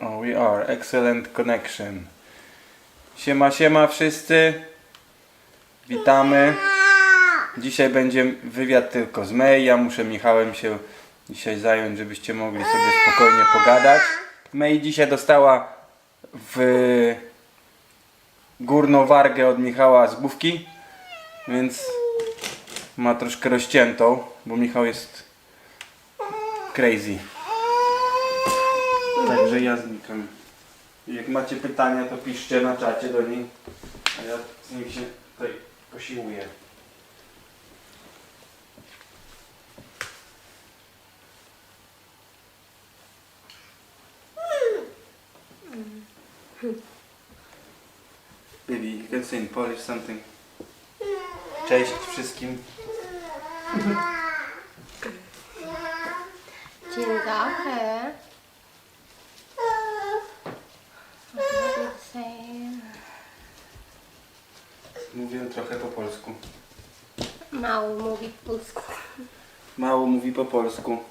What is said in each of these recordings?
Oh, we are. Excellent connection. Siema, siema wszyscy. Witamy. Dzisiaj będzie wywiad tylko z May. Ja muszę Michałem się dzisiaj zająć, żebyście mogli sobie spokojnie pogadać. May dzisiaj dostała w górną wargę od Michała z główki, więc ma troszkę rozciętą, bo Michał jest crazy. Także ja znikam. Jak macie pytania, to piszcie na czacie do niej, a ja z nich się tutaj posiłuję. Baby, you can say in Polish something. Cześć wszystkim. Dzień dobry. Mówię trochę po polsku. Mało mówi po polsku. Mało mówi po polsku.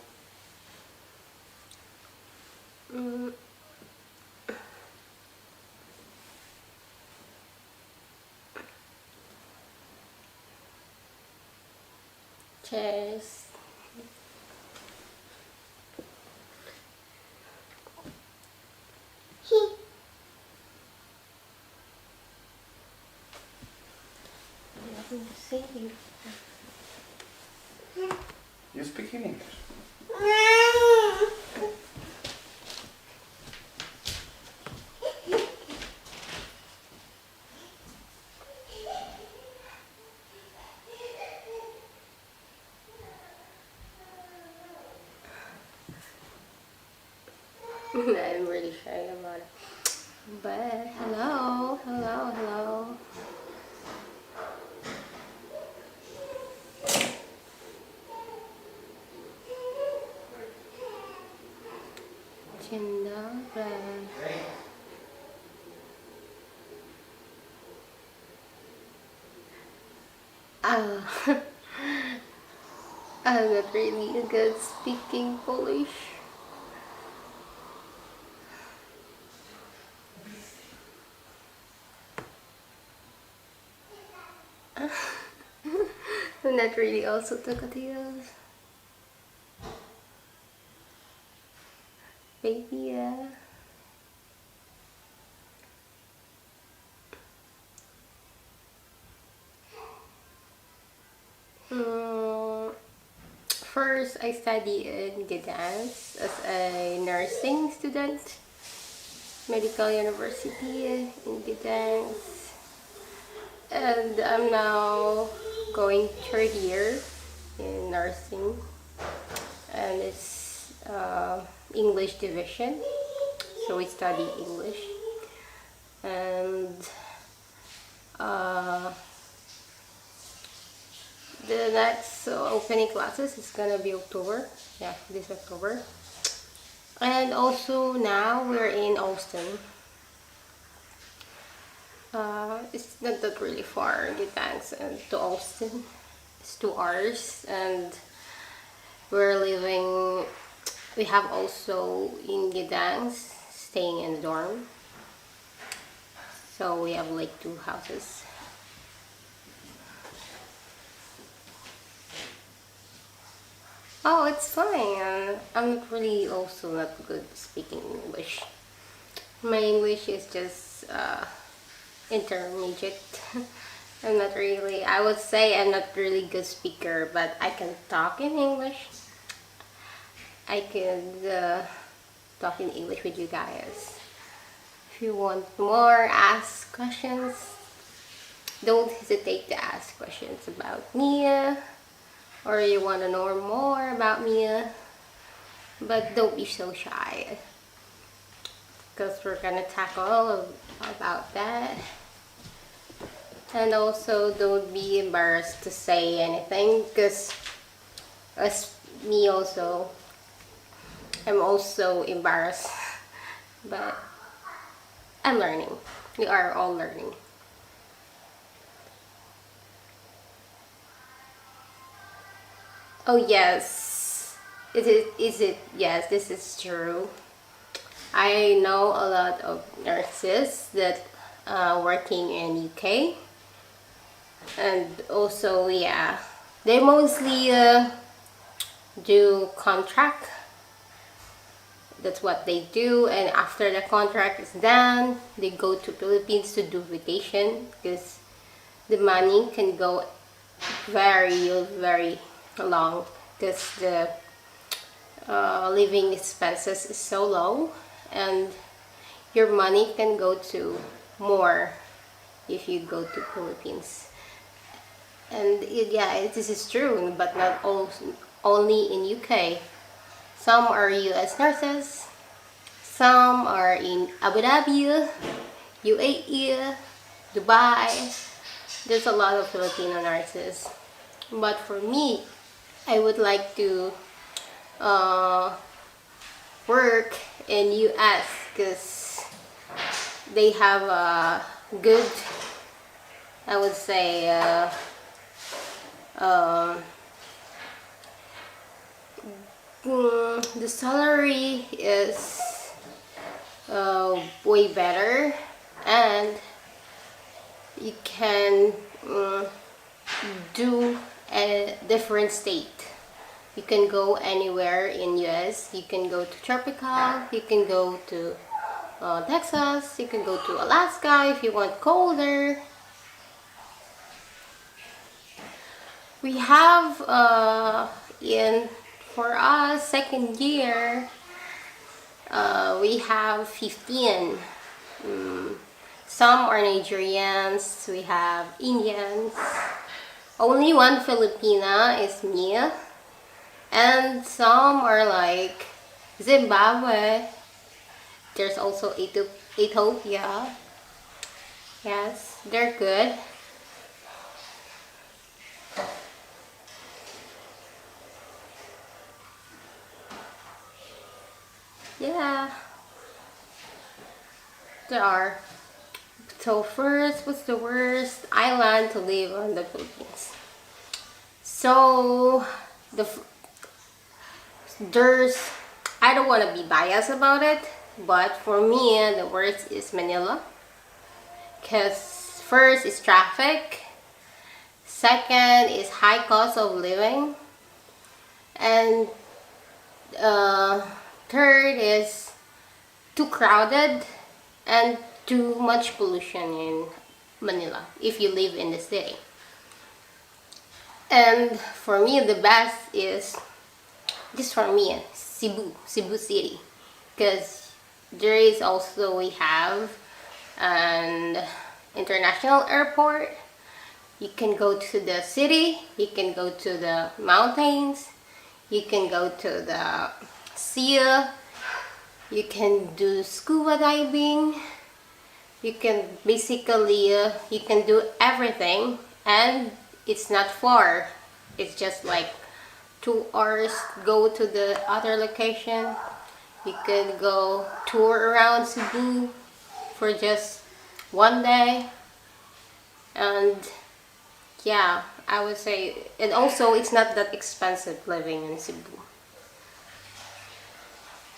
Cześć. You speak in English. I'm really shy about it. But hello, hello, hello. Dzień dobry. I'm not really good speaking Polish. I'm not really also talkative. Baby, yeah. First, I study in Dogadash as a nursing student, medical university in Dogadash, and I'm now going third year in nursing, and it's English division, so we study English, and the next opening classes is gonna be October, yeah, this October. And also now we're in Austin. It's not that really far, thanks, and to Austin. It's 2 hours, and we have also in Gdansk staying in the dorm. So we have like 2 houses. Oh, it's fine. I'm not really also not good speaking English. My English is just intermediate. I would say I'm not really good speaker, but I can talk in English. I can talk in English with you guys. If you want more, ask questions. Don't hesitate to ask questions about Mia, or you want to know more about Mia, but don't be so shy, because we're gonna tackle about that. And also don't be embarrassed to say anything, because as me also, I'm also embarrassed, but I'm learning. We are all learning. Oh yes, is it? Yes, this is true. I know a lot of nurses that working in UK, and also yeah, they mostly do contract. That's what they do, and after the contract is done, they go to Philippines to do vacation because the money can go very long because the living expenses is so low, and your money can go to more if you go to Philippines. And yeah, this is true, but not all, only in UK. Some are US nurses, some are in Abu Dhabi, UAE, Dubai. There's a lot of Filipino nurses. But for me, I would like to work in US because they have a good, I would say, the salary is way better, and you can do a different state. You can go anywhere in US. You can go to tropical, you can go to Texas, you can go to Alaska if you want colder. We have for us second year, we have 15. Some are Nigerians, we have Indians. Only one Filipina is me. And some are like Zimbabwe. There's also Ethiopia. Yes, they're good. Yeah, there are. So first, what's the worst island to live on the Philippines? So I don't want to be biased about it, but for me, the worst is Manila. Because first is traffic, second is high cost of living, and third is too crowded and too much pollution in Manila if you live in the city. And for me, the best is, just for me, Cebu City, because there is also, we have an international airport. You can go to the city, you can go to the mountains, you can go to the sea, you can do scuba diving, you can basically you can do everything, and it's not far. It's just like 2 hours go to the other location. You can go tour around Cebu for just one day, and yeah, I would say, and also it's not that expensive living in Cebu.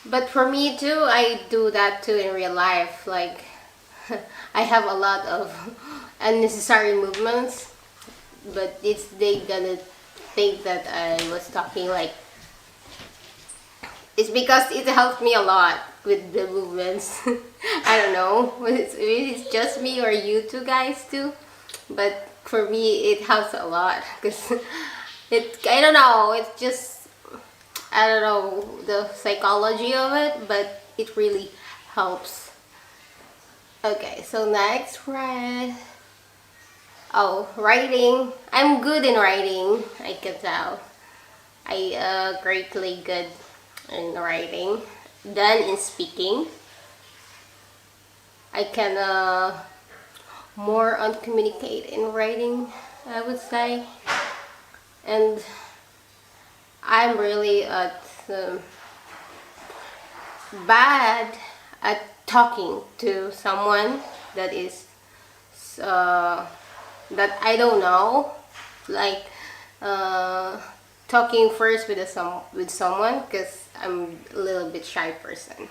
But for me too, I do that too in real life. Like I have a lot of unnecessary movements, but they gonna think that I was talking like, it's because it helped me a lot with the movements. I don't know, it's just me or you two guys too, but for me it helps a lot because I don't know, it's just, I don't know the psychology of it, but it really helps. Okay, so next, right? Oh, writing. I'm good in writing, I can tell. I greatly good in writing. Then in speaking, I can more on communicate in writing, I would say. And I'm really bad at talking to someone that is that I don't know, like talking first with someone, because I'm a little bit shy person.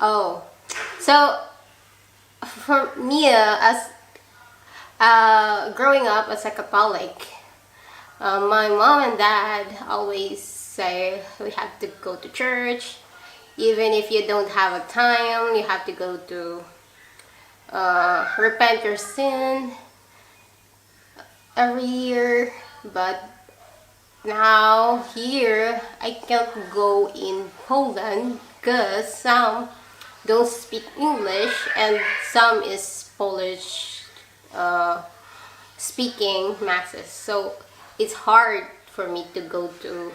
Oh, so for me, as growing up as a Catholic, my mom and dad always say we have to go to church. Even if you don't have a time, you have to go to repent your sin every year. But now here, I can't go in Poland because some don't speak English and some is Polish speaking masses. So it's hard for me to go to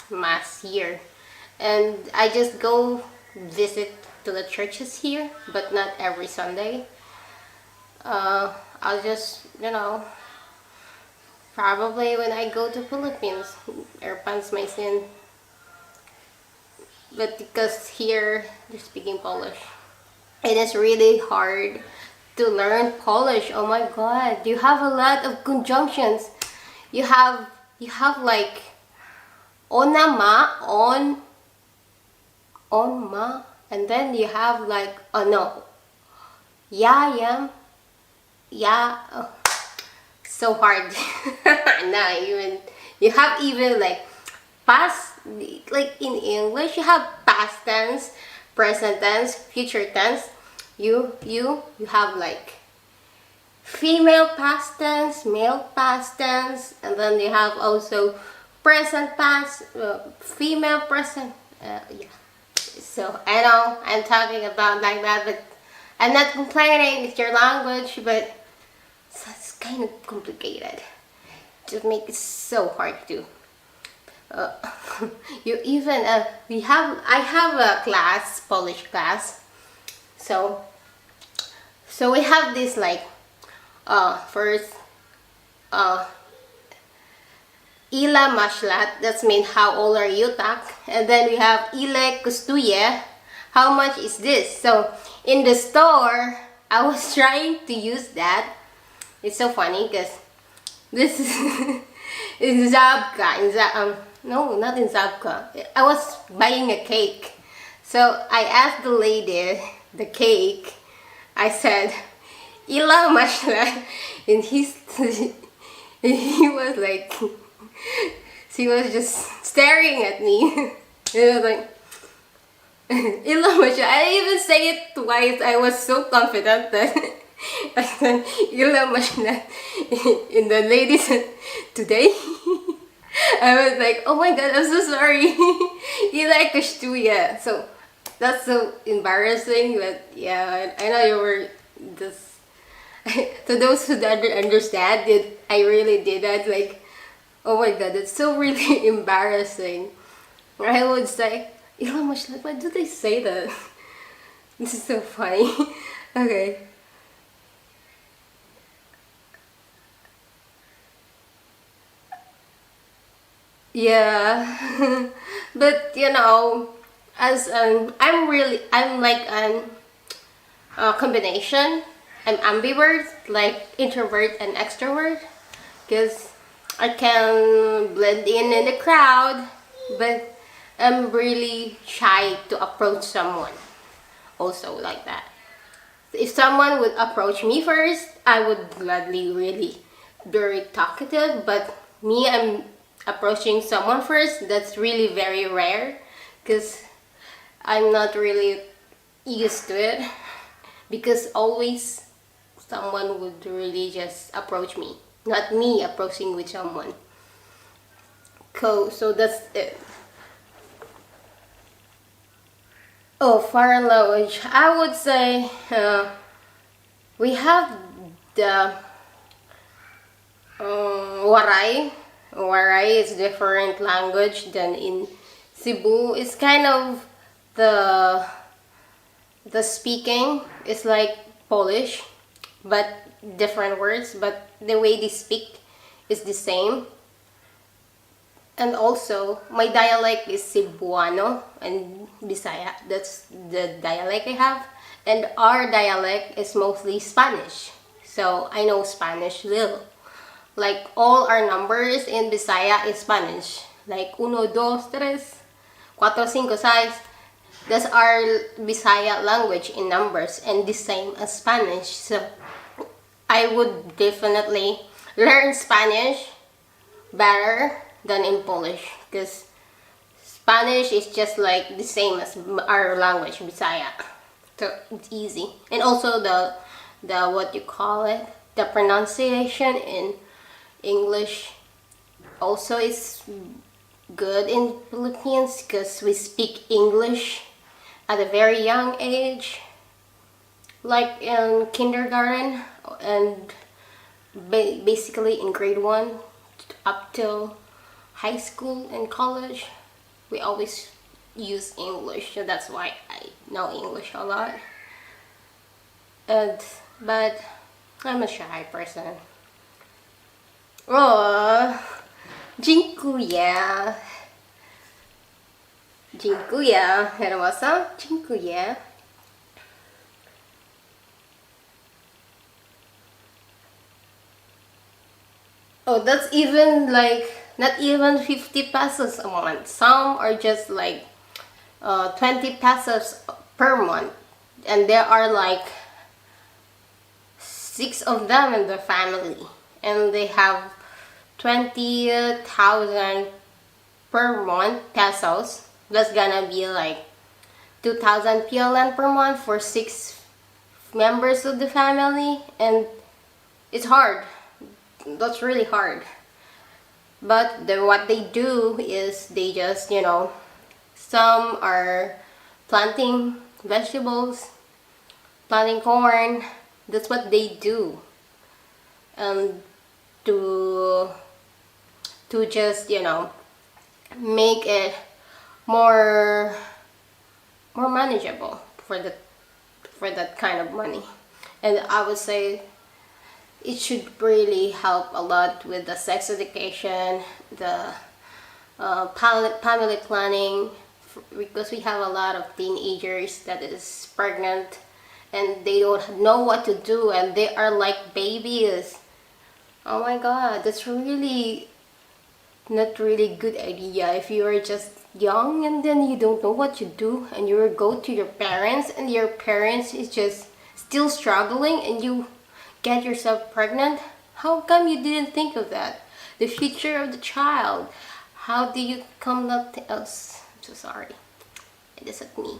mass here. And I just go visit to the churches here, but not every Sunday. I'll just, probably when I go to Philippines, repent my sin. But because here they're speaking Polish, it is really hard to learn Polish. Oh my God, you have a lot of conjunctions. You have like onama, onma, and then you have like no, yam, oh, so hard. Nah, even you have even like past, like in English you have past tense, present tense, future tense. You have like female past tense, male past tense, and then you have also present past, female present. Yeah. So I know I'm talking about like that, but I'm not complaining. It's your language, but it's kind of complicated. Just make it so hard to. You even I have a class, Polish class. So we have this like first Ila mashlat, that's mean how old are you, tak? And then we have Ile kustuye, how much is this? So in the store, I was trying to use that. It's so funny because this is in Zabka, no, not in Zabka. I was buying a cake. So I asked the lady, the cake, I said, Ila mashlat, and he was like, she was just staring at me. It was like, Ila mashlat. I even say it twice. I was so confident that I said, Ila mashlat. And the lady said, today? I was like, oh my God, I'm so sorry. Ila kustuya. So that's so embarrassing, but yeah, I know you were just. To those who don't understand it, I really did that. Like, oh my God, it's so really embarrassing. I would say, Ila mashlat, why do they say that? This is so funny. Okay. Yeah. But as I'm like an combination. I'm ambivert, like introvert and extrovert, because I can blend in the crowd, but I'm really shy to approach someone. Also like that. If someone would approach me first, I would gladly really very talkative, but me, I'm approaching someone first. That's really very rare, because I'm not really used to it, because always someone would really just approach me, not me approaching with someone. Cool, so that's it. Oh, foreign language. I would say we have the Waray. Waray is different language than in Cebu. It's kind of the speaking is like Polish, but different words, but the way they speak is the same. And also, my dialect is Cebuano and Bisaya. That's the dialect I have. And our dialect is mostly Spanish. So I know Spanish little. Like all our numbers in Bisaya is Spanish. Like 1, 2, 3, 4, 5, 6. That's our Bisaya language in numbers and the same as Spanish. So I would definitely learn Spanish better than in Polish because Spanish is just like the same as our language, Bisaya. So it's easy. And also the what you call it, the pronunciation in English also is good in Philippines because we speak English at a very young age, like in kindergarten and basically in grade 1 up till high school and college. We always use English, so that's why I know English a lot. But I'm a shy person. Oh, dziękuję. Dziękuję. Hermasa, dziękuję. Oh, that's even like not even 50 pesos a month. Some are just like 20 pesos per month, and there are like 6 of them in the family, and they have 20,000 per month pesos. That's gonna be like 2,000 PLN per month for 6 members of the family, and it's hard. That's really hard. But what they do is they just, some are planting vegetables, planting corn. That's what they do. And to just, make it more manageable for that kind of money. And I would say it should really help a lot with the sex education, the family planning, because we have a lot of teenagers that is pregnant and they don't know what to do and they are like babies. Oh my god, that's really not really good idea if you are just young and then you don't know what to do and you go to your parents and your parents is just still struggling and you get yourself pregnant. How come you didn't think of that? The future of the child. How do you come nothing else? I'm so sorry. It isn't me.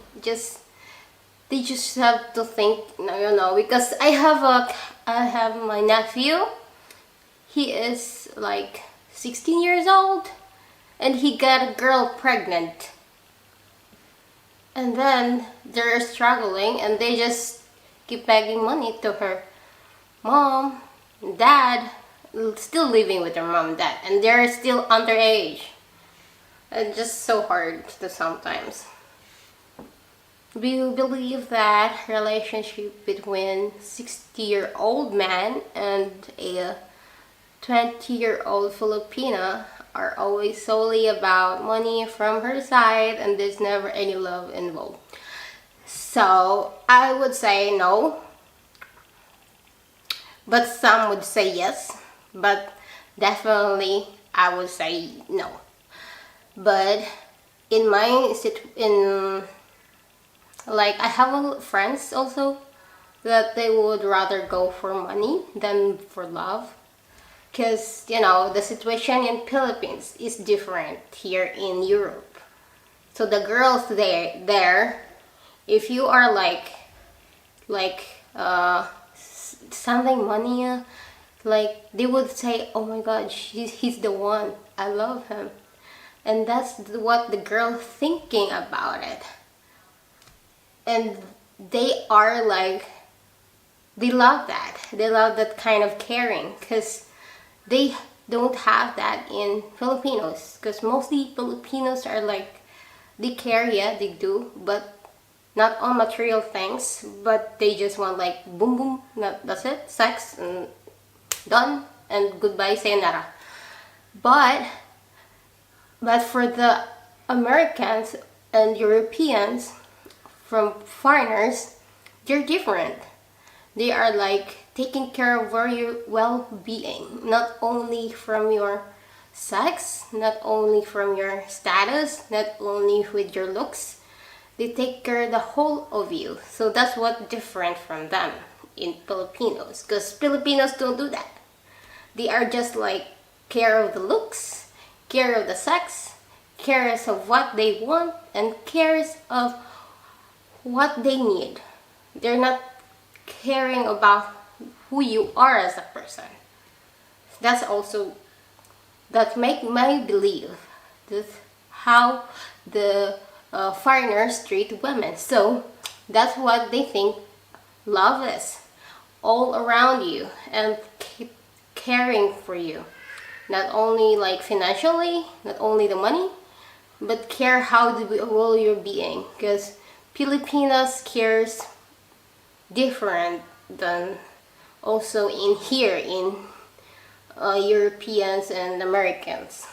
They just have to think, because I have my nephew. He is like 16 years old and he got a girl pregnant. And then they're struggling and they just keep begging money to her mom and dad, still living with their mom and dad, and they're still underage. It's just so hard to sometimes. Do you believe that relationship between 60-year-old man and a 20-year-old Filipina are always solely about money from her side and there's never any love involved? So I would say no. But some would say yes, but definitely I would say no. But I have friends also that they would rather go for money than for love, because the situation in Philippines is different here in Europe. So the girls there, if you are like something money, like they would say, oh my god, he's the one, I love him. And that's what the girl thinking about it. And they are like, they love that kind of caring, because they don't have that in Filipinos, because mostly Filipinos are like, they care, yeah, they do, but not on material things, but they just want like boom boom, that's it, sex and done and goodbye, sayonara. But for the Americans and Europeans, from foreigners, they're different. They are like taking care of your well-being, not only from your sex, not only from your status, not only with your looks. They take care of the whole of you. So that's what different from them in Filipinos. Because Filipinos don't do that. They are just like care of the looks, care of the sex, cares of what they want, and cares of what they need. They're not caring about who you are as a person. That's also, that make me believe that's how the foreigners treat women. So that's what they think love is, all around you and keep caring for you. Not only like financially, not only the money, but care how the whole your being. Because Filipinos cares different than also in here in Europeans and Americans.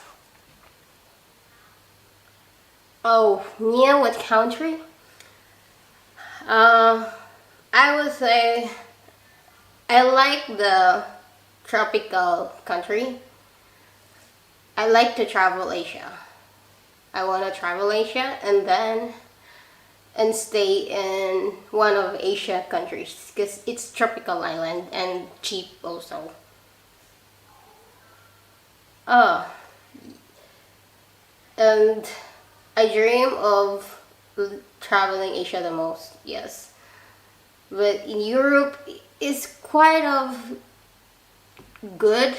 Oh, near what country? I would say I like the tropical country. I like to travel Asia. I want to travel Asia and stay in one of Asia countries because it's tropical island and cheap also. And I dream of traveling Asia the most, yes. But in Europe, it's quite of good.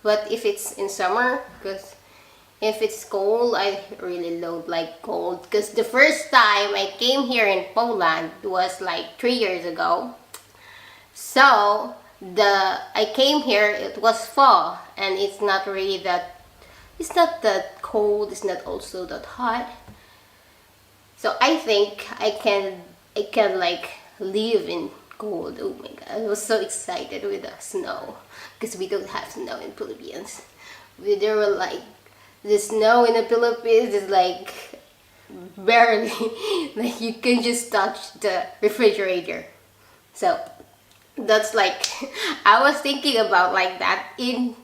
But if it's in summer, because if it's cold, I really don't like cold. Because the first time I came here in Poland was like 3 years ago. So I came here, it was fall, and it's not really that, it's not that cold, it's not also that hot. So I think I can like live in cold. Oh my god, I was so excited with the snow because we don't have snow in Philippines. There were like the snow in the Philippines is like barely like you can just touch the refrigerator. So that's like I was thinking about like that in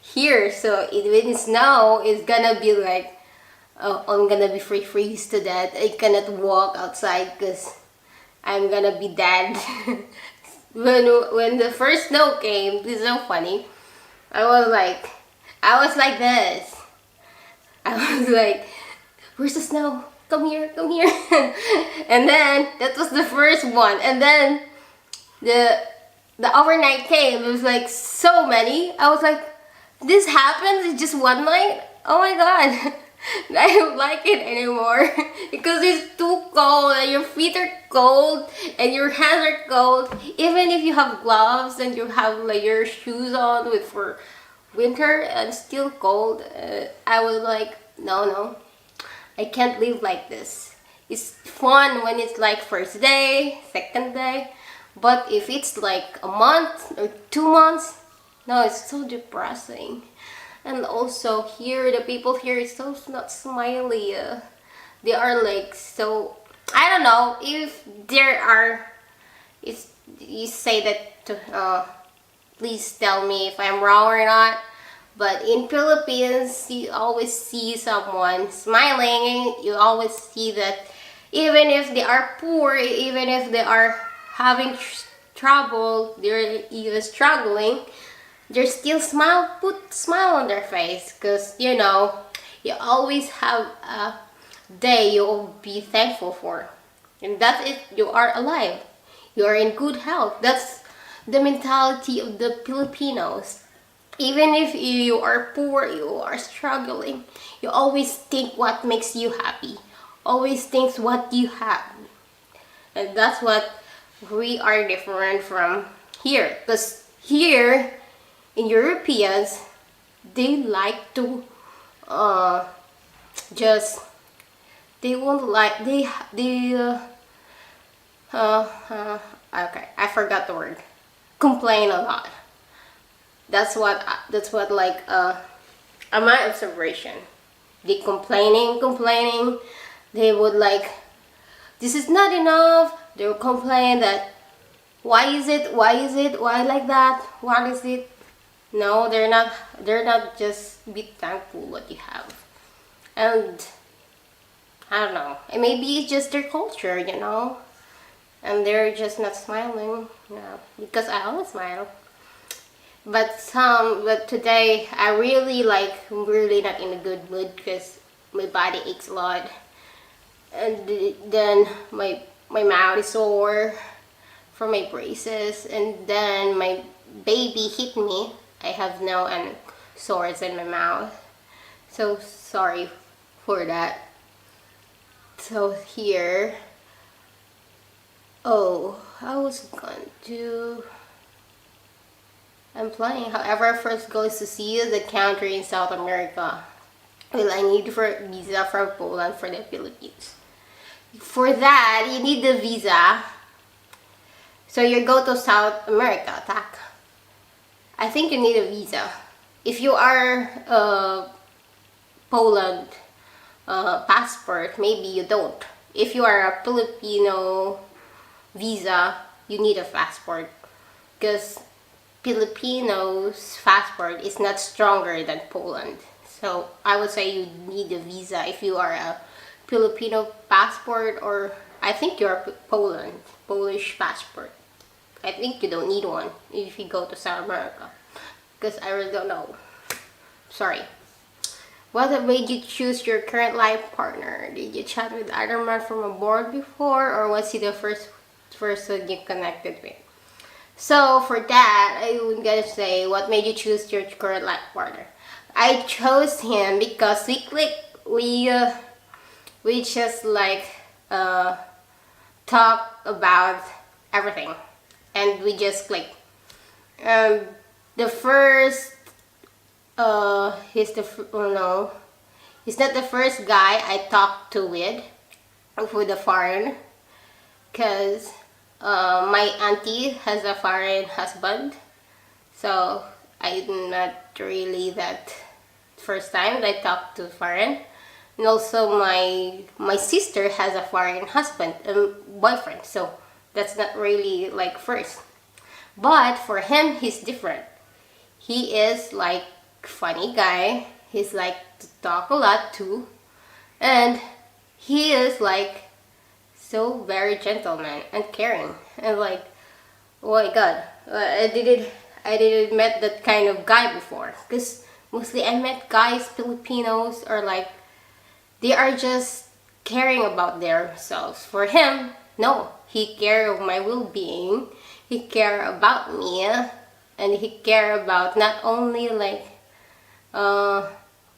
here. So when it snow, it's gonna be like, oh, I'm gonna be freeze to death. I cannot walk outside because I'm gonna be dead. when the first snow came, this is so funny. I was like this. I was like, where's the snow? Come here, come here. And then that was the first one. And then the overnight came. It was like so many. I was like, this happens in just one night? Oh my god. I don't like it anymore because it's too cold and your feet are cold and your hands are cold. Even if you have gloves and you have like your shoes on with for winter and still cold, I was like, no, I can't live like this. It's fun when it's like first day, second day, but if it's like a month or 2 months, no, it's so depressing. And also here, the people here is so not smiley. They are like so, I don't know if there are, if you say that to, please tell me if I'm wrong or not. But in Philippines, you always see someone smiling. You always see that even if they are poor, even if they are having trouble, they're even struggling, they still put smile on their face because you know you always have a day you'll be thankful for, and that's it. You are alive, you are in good health. That's the mentality of the Filipinos. Even if you are poor, you are struggling, you always think what makes you happy, always thinks what you have. And that's what we are different from here, because here in Europeans, they like to just, they won't like, okay, I forgot the word, complain a lot. That's what like my observation. They complaining. They would like, this is not enough. They will complain that why is it why like that, what is it. No, they're not just be thankful what you have. And I don't know. And maybe it's just their culture, you know, and they're just not smiling. Yeah, because I always smile. But today I really really not in a good mood because my body aches a lot, and then my mouth is sore from my braces, and then my baby hit me. I have now sores in my mouth, so sorry for that. So here, oh, I was going to. I'm planning, however, first goes to see the country in South America. Will I need for visa from Poland for the Philippines? For that, you need the visa. So you go to South America, tak? I think you need a visa. If you are Poland passport, maybe you don't. If you are a Filipino visa, you need a passport because Filipinos passport is not stronger than Poland. So I would say you need a visa if you are a Filipino passport, or I think you're Polish passport. I think you don't need one if you go to South America, because I really don't know. Sorry. What made you choose your current life partner? Did you chat with other man from abroad before, or was he the first person you connected with? So for that, I would gonna say, what made you choose your current life partner? I chose him because we click. We just talk about everything, and we just click. The first he's not the first guy I talked to with the foreign, because my auntie has a foreign husband, so I'm not really that first time that I talked to foreign. And also my sister has a foreign husband, boyfriend, so that's not really like first. But for him, he's different. He is like funny guy. He's like to talk a lot too, and he is like so very gentleman and caring, and like, oh my god, I didn't met that kind of guy before, because mostly I met guys, Filipinos, are like, they are just caring about themselves. For him, no, he care of my well-being, he care about me, and he care about not only like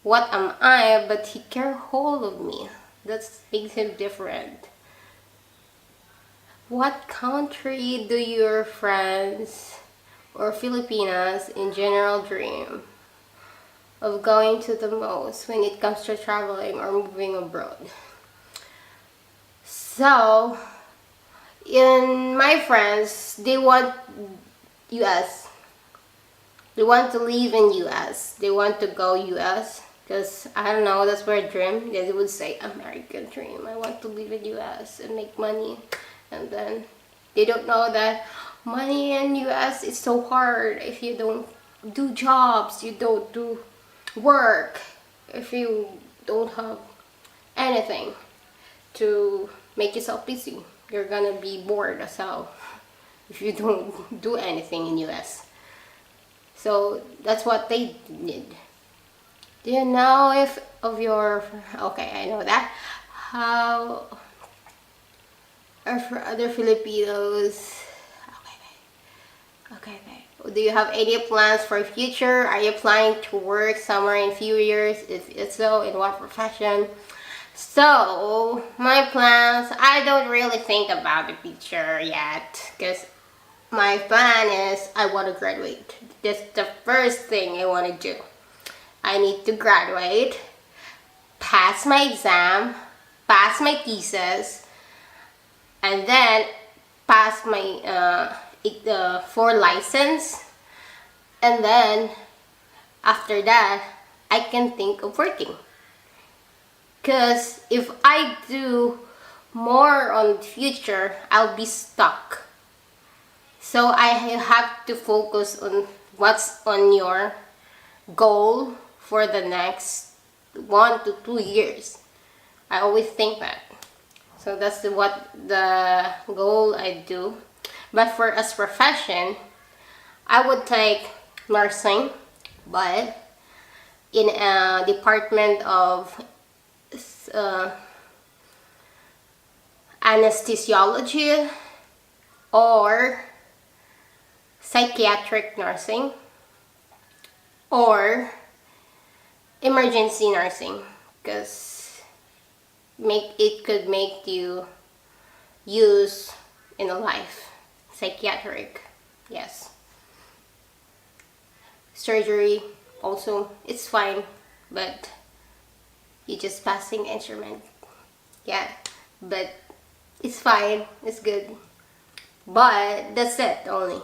what am I, but he care whole of me. That makes him different. What country do your friends or Filipinas in general dream of going to the most when it comes to traveling or moving abroad? So, in my friends, they want US. They want to live in US. They want to go US because, I don't know, that's where I dream. They would say American dream. I want to live in US and make money. And then they don't know that money in US is so hard if you don't do jobs, you don't do work, if you don't have anything to make yourself busy. You're gonna be bored as hell if you don't do anything in US. So that's what they did. Do you know if of your, okay, I know that. How are for other Filipinos? Okay. Do you have any plans for future? Are you planning to work somewhere in few years? If so, in what profession? So, my plans, I don't really think about the future yet, because my plan is I want to graduate. That's the first thing I want to do. I need to graduate, pass my exam, pass my thesis, and then pass my for license, and then after that I can think of working. Because if I do more on the future, I'll be stuck. So I have to focus on what's on your goal for the next 1 to 2 years. I always think that. So that's what the goal I do. But for as profession, I would take nursing, but in a department of anesthesiology or psychiatric nursing or emergency nursing, because it could make you use in a life. Psychiatric, yes. Surgery also, it's fine, but you just passing instrument. Yeah, but it's fine, it's good. But that's it only.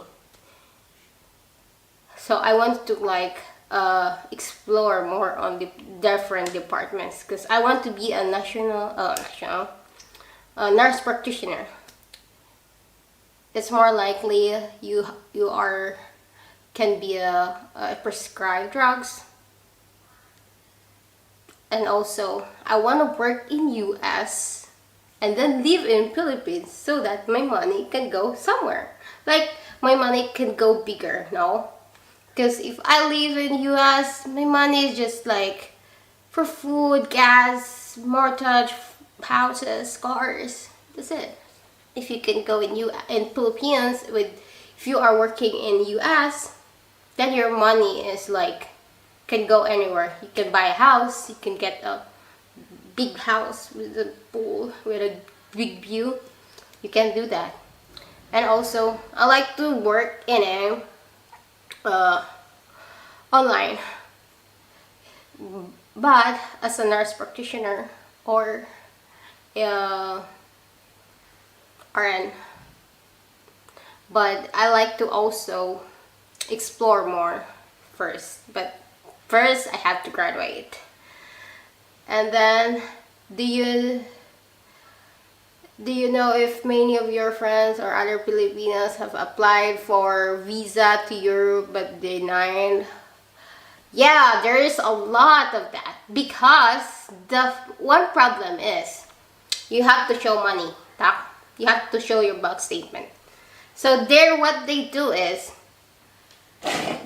So I want to like explore more on the different departments, because I want to be a national nurse practitioner. It's more likely you can be a prescribed drugs. And also I want to work in US and then live in Philippines so that my money can go somewhere. Like my money can go bigger, no? Because if I live in US, my money is just like for food, gas, mortgage, houses, cars. That's it. If you can go in Philippines if you are working in US, then your money is like can go anywhere. You can buy a house, you can get a big house with a pool, with a big view. You can do that. And also, I like to work in online. But as a nurse practitioner or RN. But I like to also explore more first. But first, I have to graduate. And then, do you know if many of your friends or other Filipinos have applied for visa to Europe but denied? Yeah, there is a lot of that, because the one problem is you have to show money. You have to show your bank statement. So there, what they do is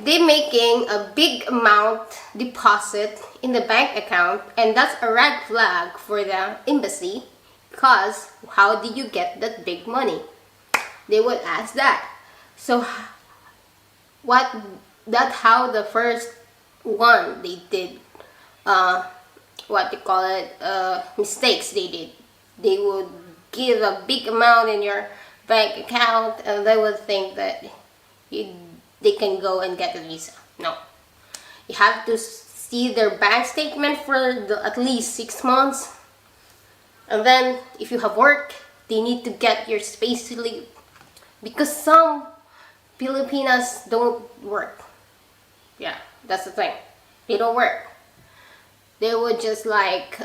they're making a big amount deposit in the bank account, and that's a red flag for the embassy, because how did you get that big money? They would ask that. So that's how the first one they did mistakes they did. They would give a big amount in your bank account and they would think that they can go and get a visa. No. You have to see their bank statement for at least 6 months. And then, if you have work, they need to get your space to live. Because some Filipinas don't work. Yeah, that's the thing. They don't work. They would just like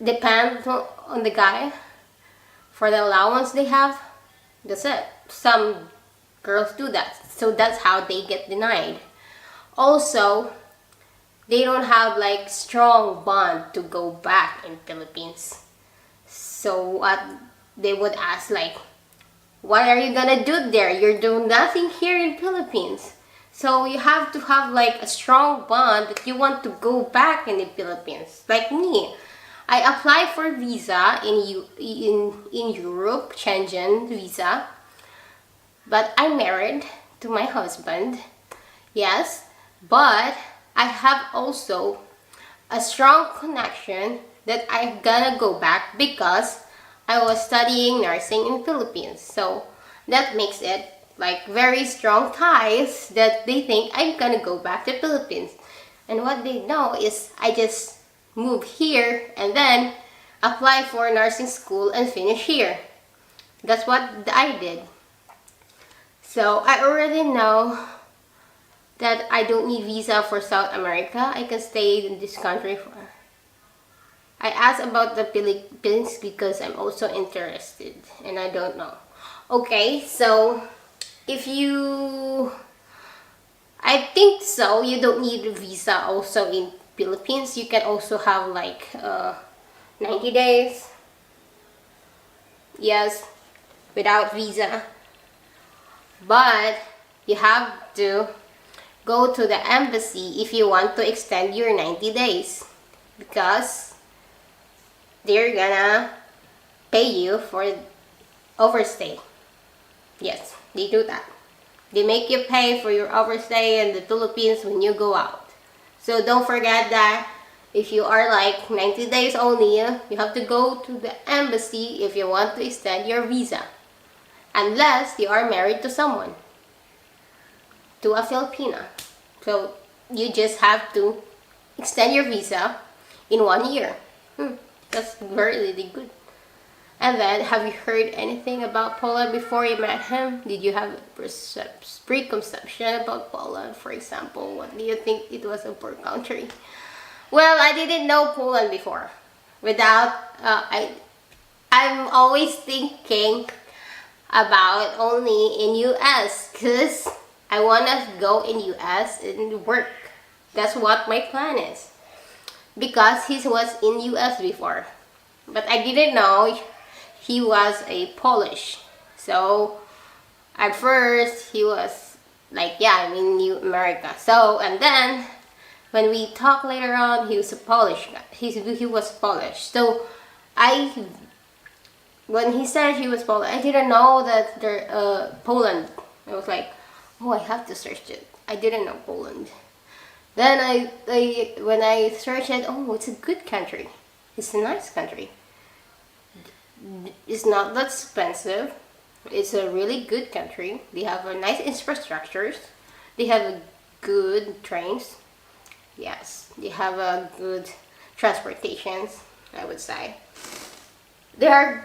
depend on the guy for the allowance they have. That's it. Some girls do that. So that's how they get denied. Also, they don't have like strong bond to go back in Philippines. So what they would ask like, what are you gonna do there? You're doing nothing here in Philippines. So you have to have like a strong bond that you want to go back in the Philippines. Like me, I applied for visa in Europe, Schengen visa. But I'm married to my husband. Yes, but I have also a strong connection that I'm gonna go back because I was studying nursing in Philippines. So that makes it like very strong ties that they think I'm gonna go back to Philippines. And what they know is I just move here and then apply for nursing school and finish here. That's what I did. So I already know that I don't need visa for South America. I can stay in this country for. I asked about the Philippines because I'm also interested and I don't know. Okay, so I think so, you don't need a visa also in Philippines, you can also have like 90 days. Yes, without visa. But you have to go to the embassy if you want to extend your 90 days. Because they're gonna pay you for overstay. Yes, they do that. They make you pay for your overstay in the Philippines when you go out. So don't forget that if you are like 90 days only, you have to go to the embassy if you want to extend your visa. Unless you are married to someone, to a Filipina. So you just have to extend your visa in 1 year. That's really good. And then, have you heard anything about Poland before you met him? Did you have a preconception about Poland, for example? What do you think it was a poor country? Well, I didn't know Poland before. I'm always thinking about only in US, because I want to go in US and work. That's what my plan is. Because he was in US before. But I didn't know he was a Polish. So at first he was like, yeah, I'm in New America. So, and then when we talked later on, he was a Polish guy. He was Polish. So when he said he was Polish, I didn't know that Poland. I was like, oh, I have to search it. I didn't know Poland. Then when I searched it, oh, it's a good country. It's a nice country. It's not that expensive. It's a really good country. They have a nice infrastructures. They have good trains. Yes, they have a good transportations, I would say. Yeah,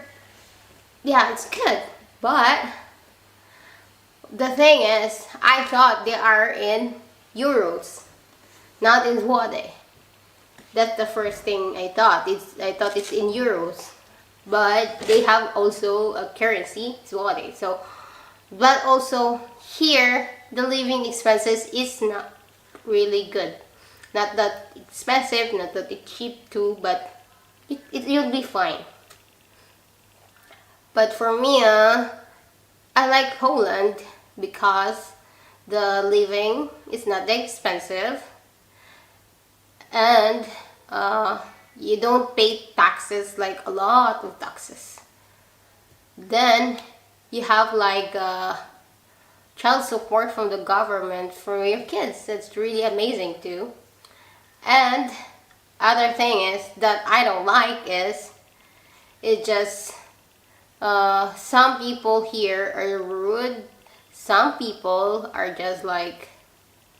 it's good. But the thing is, I thought they are in euros, not in zloty. That's the first thing I thought. I thought it's in euros. But they have also a currency, zloty. So, but also here, the living expenses is not really good. Not that expensive, not that it's cheap too, but you'll be fine. But for me, I like Poland because the living is not that expensive, and you don't pay taxes, like a lot of taxes. Then you have like child support from the government for your kids. That's really amazing too. And other thing is that I don't like is it just some people here are rude. Some people are just like,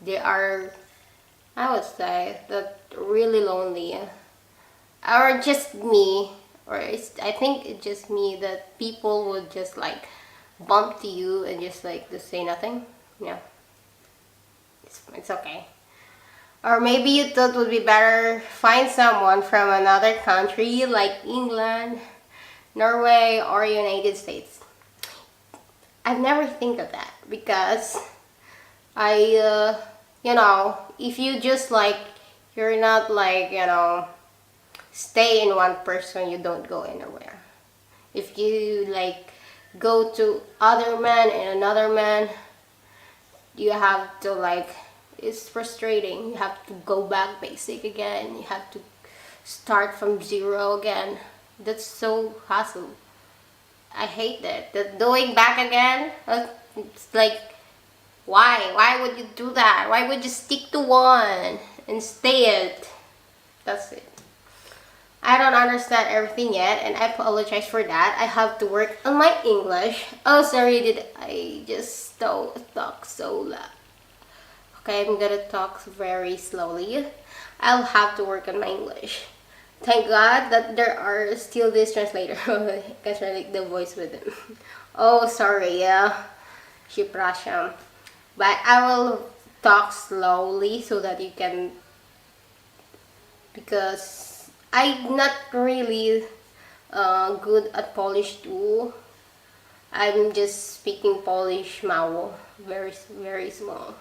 they are, I would say, that really lonely. Or just me, I think it's just me that people would just like bump to you and just like to say nothing. Yeah, it's okay. Or maybe you thought it would be better find someone from another country like England, Norway, or United States. I've never think of that because if you just like, you're not like, stay in one person, you don't go anywhere. If you like go to other man and another man, you have to like, it's frustrating. You have to go back basic again. You have to start from zero again. That's so hassle. I hate that. That going back again, it's like, why? Why would you do that? Why would you stick to one and stay it? That's it. I don't understand everything yet, and I apologize for that. I have to work on my English. Oh, sorry, did I just talk so loud? Okay, I'm gonna talk very slowly. I'll have to work on my English. Thank God that there are still this translator. I can translate the voice with him. Oh, sorry, Przepraszam. But I will talk slowly so that you can, because I'm not really good at Polish too. I'm just speaking Polish mało, very, very small.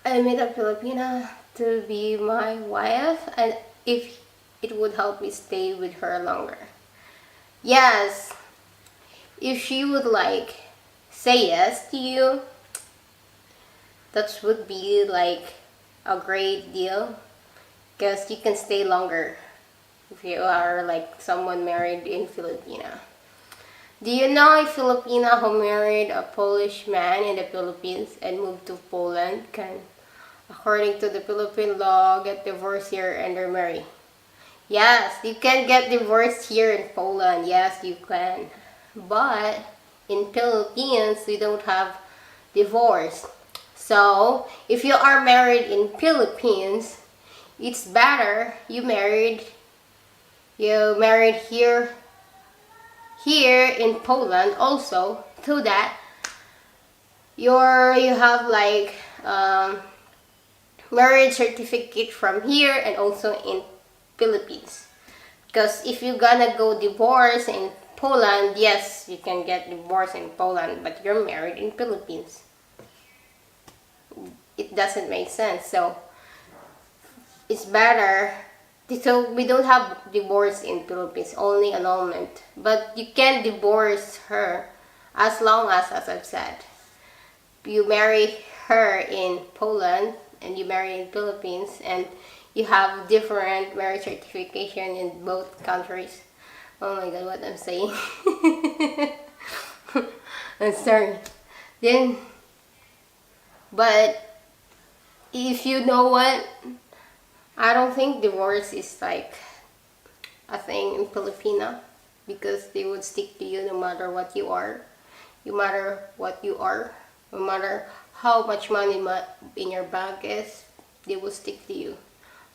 I met a Filipina to be my wife, and if it would help me stay with her longer. Yes, if she would like say yes to you, that would be like a great deal, because you can stay longer if you are like someone married in Filipina. Do you know a Filipina who married a Polish man in the Philippines and moved to Poland can, according to the Philippine law, get divorced here and remarry? Yes, you can get divorced here in Poland. Yes, you can. But in Philippines, we don't have divorce. So, if you are married in Philippines, it's better you married here in Poland also, so that you have like marriage certificate from here and also in Philippines. Because if you're gonna go divorce in Poland, yes, you can get divorced in Poland, but you're married in Philippines. It doesn't make sense. So it's better. So we don't have divorce in Philippines, only annulment. But you can divorce her as long as I've said, you marry her in Poland and you marry in Philippines, and you have different marriage certification in both countries. Oh my god, what I'm saying. I'm sorry. Then, but if you know what, I don't think divorce is like a thing in Filipina, because they would stick to you no matter what you are. No matter what you are, no matter how much money in your bank is, they will stick to you.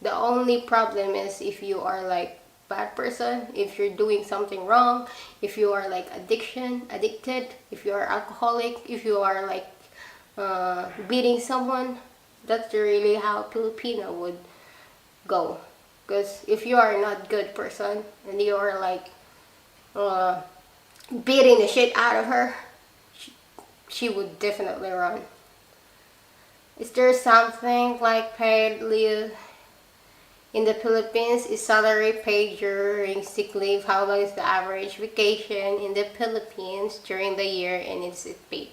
The only problem is if you are like bad person, if you're doing something wrong, if you are like addicted, if you are alcoholic, if you are like beating someone. That's really how Filipino would go. Because if you are not good person and you are like beating the shit out of her, she would definitely run. Is there something like paid leave in the Philippines? Is salary paid during sick leave? How long is the average vacation in the Philippines during the year, and is it paid?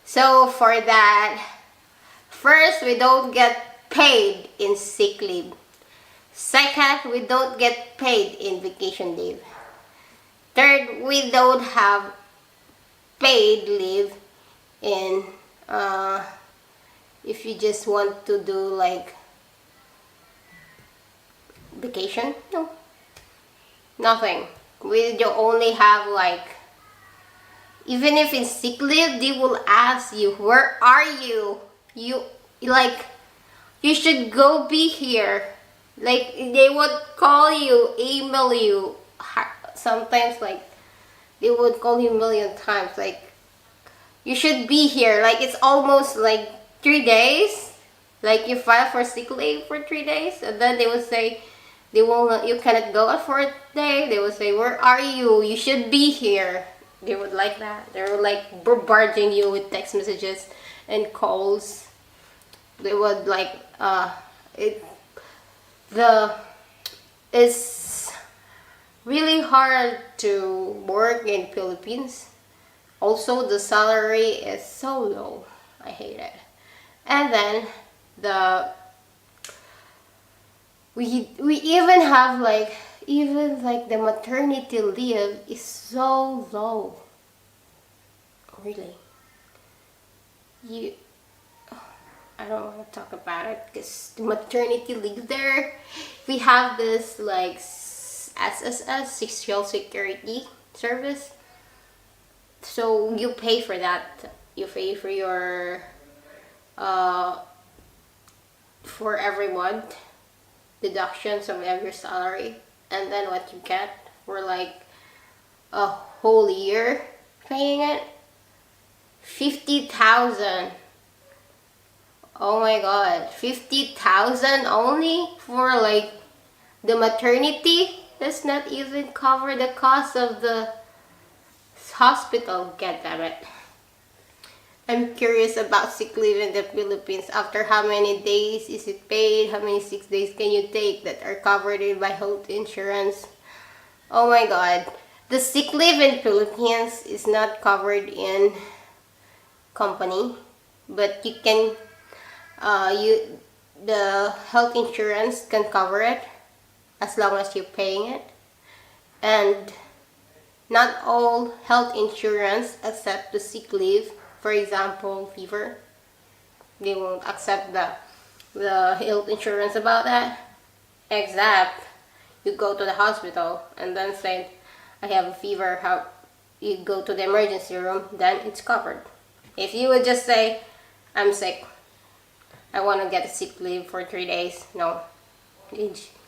So for that, first, we don't get paid in sick leave. Second, we don't get paid in vacation leave. Third, we don't have paid leave in if you just want to do like vacation. No, nothing. We do only have like, even if in sick leave, they will ask you, where are you? You like, you should go be here. Like, they would call you, email you. Sometimes like they would call you a million times, like, you should be here. Like, it's almost like 3 days. Like, you file for sick leave for 3 days, and then they would say you cannot go out for a day. They would say, where are you? You should be here. They would like that. They were like bombarding you with text messages and calls. They would like it's really hard to work in Philippines. Also, the salary is so low. I hate it. And then we even have like, even like the maternity leave is so low. Really. I don't want to talk about it, because the maternity leave there, we have this like SSS, Social Security Service. So you pay for that. You pay for your for every month deductions of every salary, and then what you get for like a whole year paying it, 50,000. Oh my god, 50,000 only for like the maternity? Does not even cover the cost of the hospital. God damn it. I'm curious about sick leave in the Philippines. After how many days is it paid? How many 6 days can you take that are covered by health insurance? Oh my god. The sick leave in Philippines is not covered in company, but you can the health insurance can cover it as long as you're paying it. And not all health insurance accept the sick leave. For example, fever. They won't accept the health insurance about that. Except you go to the hospital and then say, I have a fever, how you go to the emergency room, then it's covered. If you would just say, I'm sick, I want to get a sick leave for 3 days, no.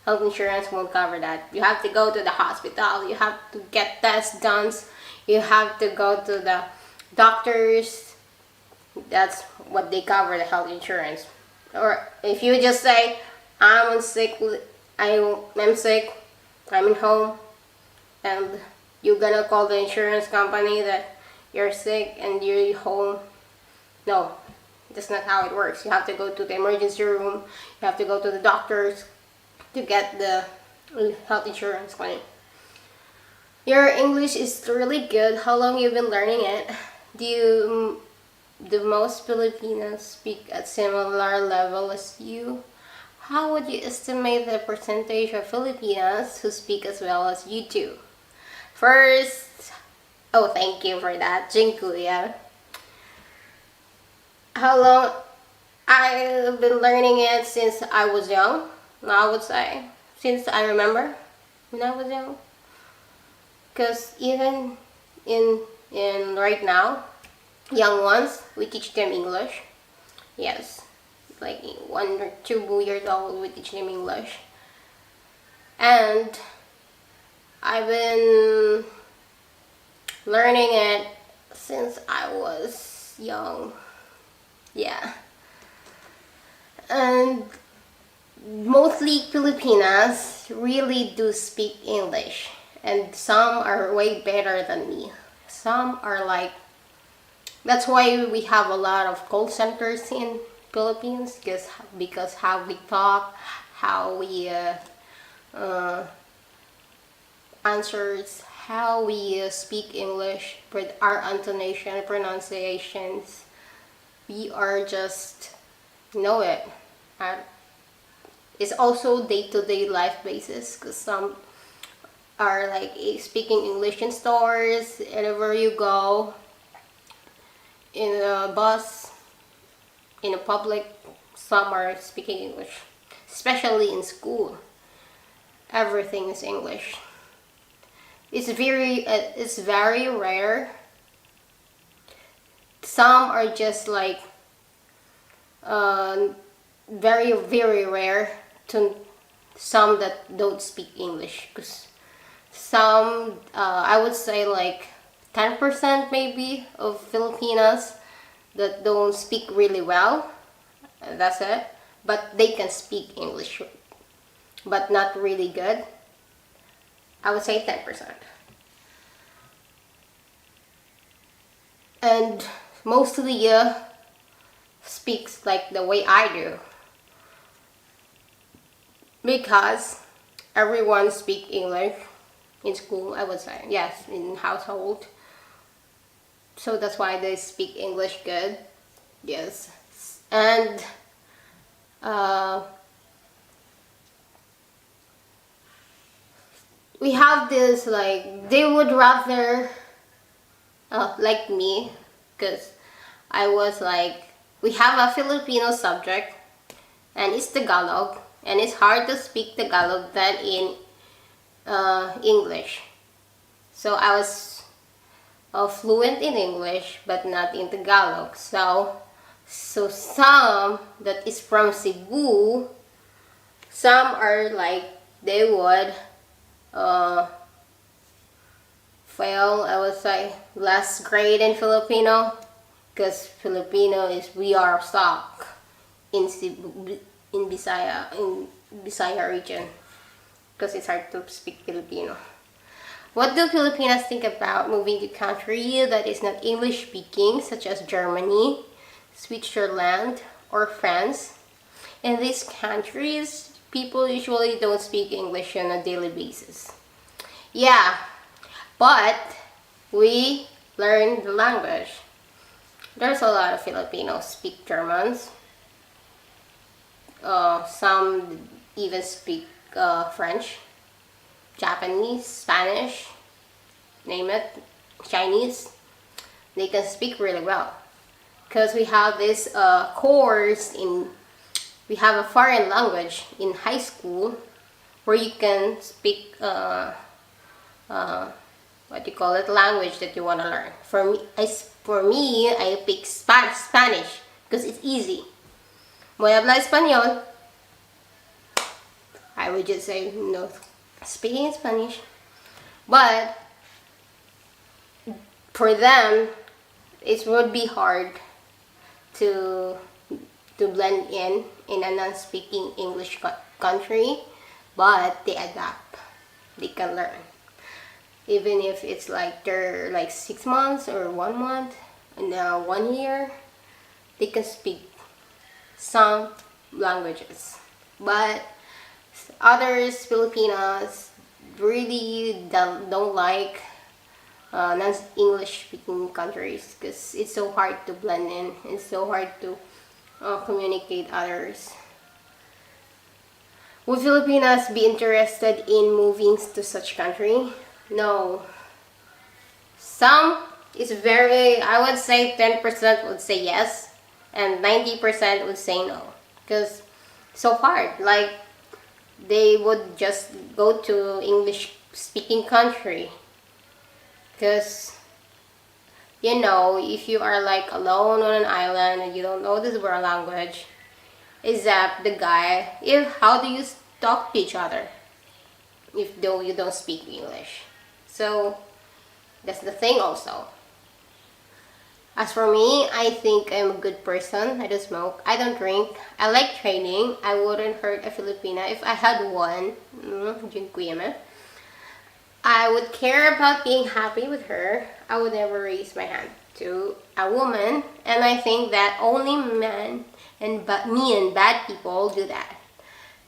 Health insurance won't cover that. You have to go to the hospital, you have to get tests done, you have to go to the doctors. That's what they cover, the health insurance. Or if you just say, I'm sick, I'm sick, I'm at home, and you're gonna call the insurance company that you're sick and you're home. No, that's not how it works. You have to go to the emergency room, you have to go to the doctors to get the health insurance claim. Your English is really good. How long you've been learning it? Do most Filipinos speak at similar level as you? How would you estimate the percentage of Filipinos who speak as well as you do? First, oh, thank you for that, Dziękuję. How long? I've been learning it since I was young. I would say since I remember when I was young. Because even in right now, young ones, we teach them English. Yes, like 1 or 2 years old, we teach them English. And I've been learning it since I was young. Yeah. And mostly Filipinas really do speak English. And some are way better than me. Some are like, that's why we have a lot of call centers in Philippines, because how we talk, how we answers, how we speak English, but our intonation, pronunciations, we are just know it. It's also day-to-day life basis, because some are like speaking English in stores, wherever you go, in a bus, in a public, some are speaking English, especially in school. Everything is English. It's very rare. Some are just like very, very rare to some that don't speak English, because some I would say like 10% maybe of Filipinos that don't speak really well. That's it. But they can speak English, but not really good. I would say 10%. And mostly speaks like the way I do, because everyone speaks English in school, I would say. Yes, in household. So that's why they speak English good. Yes. And we have this, like, they would rather like me, because I was like, we have a Filipino subject and it's Tagalog, and it's hard to speak Tagalog than in English. So I was fluent in English but not in Tagalog. So some that is from Cebu, some are like, they would fail, I would say, last grade in Filipino, because Filipino is, we are stuck in Cebu, in Bisaya region, because it's hard to speak Filipino. What do Filipinos think about moving to a country that is not English speaking, such as Germany, Switzerland, or France? In these countries, people usually don't speak English on a daily basis. Yeah, but we learn the language. There's a lot of Filipinos speak Germans. Some even speak French, Japanese, Spanish, name it, Chinese. They can speak really well. Because we have this course we have a foreign language in high school where you can speak what you call it, language that you want to learn. For me, I pick Spanish because it's easy. Voy a hablar español. I would just say no, speaking Spanish. But for them, it would be hard to blend in a non-speaking English country, but they adapt. They can learn. Even if it's like they're like 6 months or 1 month and 1 year, they can speak some languages. But others, Filipinos, really don't like non-English speaking countries because it's so hard to blend in. It's so hard to communicate others. Would Filipinos be interested in moving to such country? No. Some is very, I would say 10% would say yes and 90% would say no. Because it's so hard. Like they would just go to English speaking country. Because you know, if you are like alone on an island and you don't know this world language, is that the guy, how do you talk to each other if though you don't speak English? So that's the thing also. As for me, I think I'm a good person. I don't smoke, I don't drink, I like training. I wouldn't hurt a Filipina if I had one. I would care about being happy with her. I would never raise my hand to a woman, and I think that only men and me and bad people do that.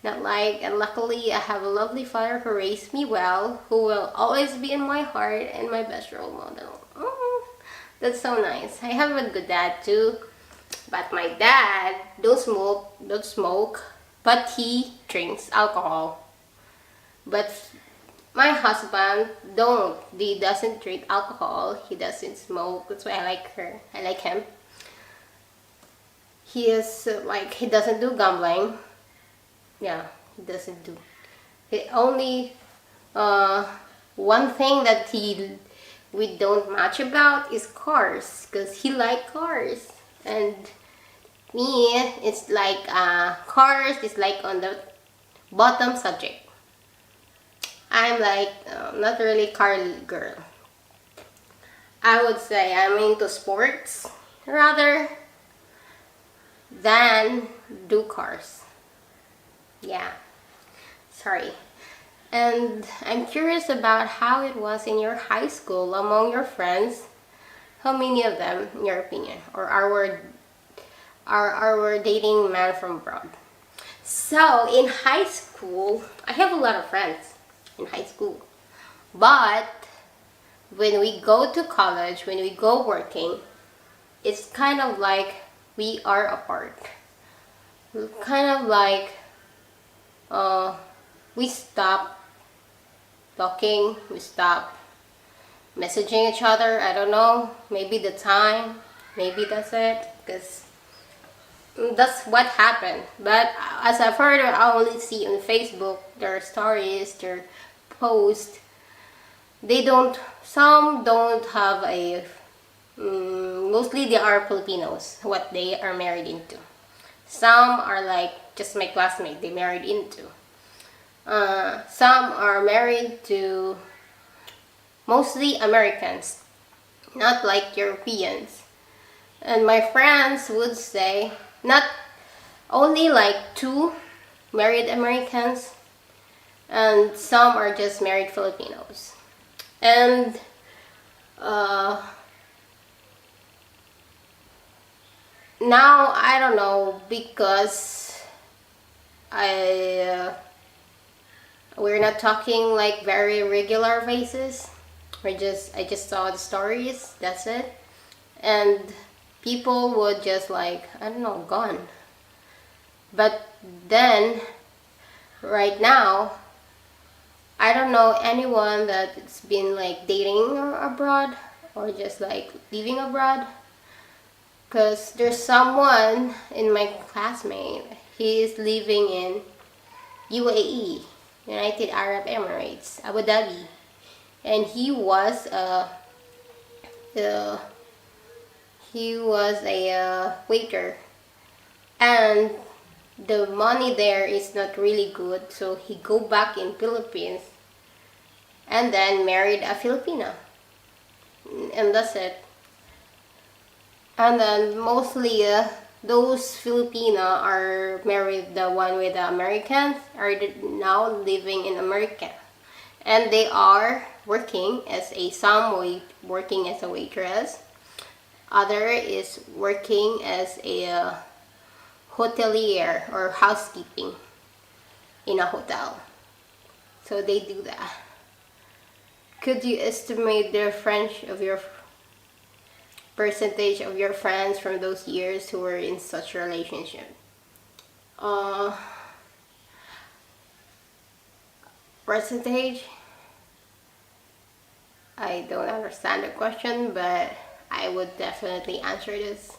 Not like, and luckily I have a lovely father who raised me well, who will always be in my heart and my best role model. That's so nice. I have a good dad too, but my dad don't smoke, but he drinks alcohol. But my husband he doesn't drink alcohol, he doesn't smoke. That's why I like him. He is he doesn't do gambling. Yeah, he doesn't do. He only one thing that we don't match about is cars, because he like cars, and me, it's like cars is like on the bottom subject. I'm like not really car girl. I would say I'm into sports rather than do cars. Yeah, sorry. And I'm curious about how it was in your high school among your friends. How many of them, in your opinion, or are dating man from abroad? So in high school, I have a lot of friends in high school, but when we go to college, when we go working, it's kind of like we are apart. Kind of like we stop talking, we stop messaging each other. I don't know, maybe the time, maybe that's it, because that's what happened. But as I've heard, I only see on Facebook their stories, their posts. Some don't have a, mostly they are Filipinos, what they are married into. Some are like just my classmate, they married into. Some are married to mostly Americans, not like Europeans. And my friends would say not only like 2 married Americans, and some are just married Filipinos. And now I don't know, because we're not talking like very regular basis. I just saw the stories, that's it. And people would just like, I don't know, gone. But then right now, I don't know anyone that's been like dating abroad or just like living abroad. Because there's someone in my classmate, he is living in UAE, United Arab Emirates, Abu Dhabi. And he was a waiter. And the money there is not really good, so he go back in Philippines and then married a Filipina, and that's it. And then mostly those Filipina are married, the one with the Americans are now living in America, and they are working as working as a waitress, other is working as a hotelier or housekeeping in a hotel. So they do that. Could you estimate the percentage of your friends from those years who were in such a relationship? Percentage? I don't understand the question, but I would definitely answer this.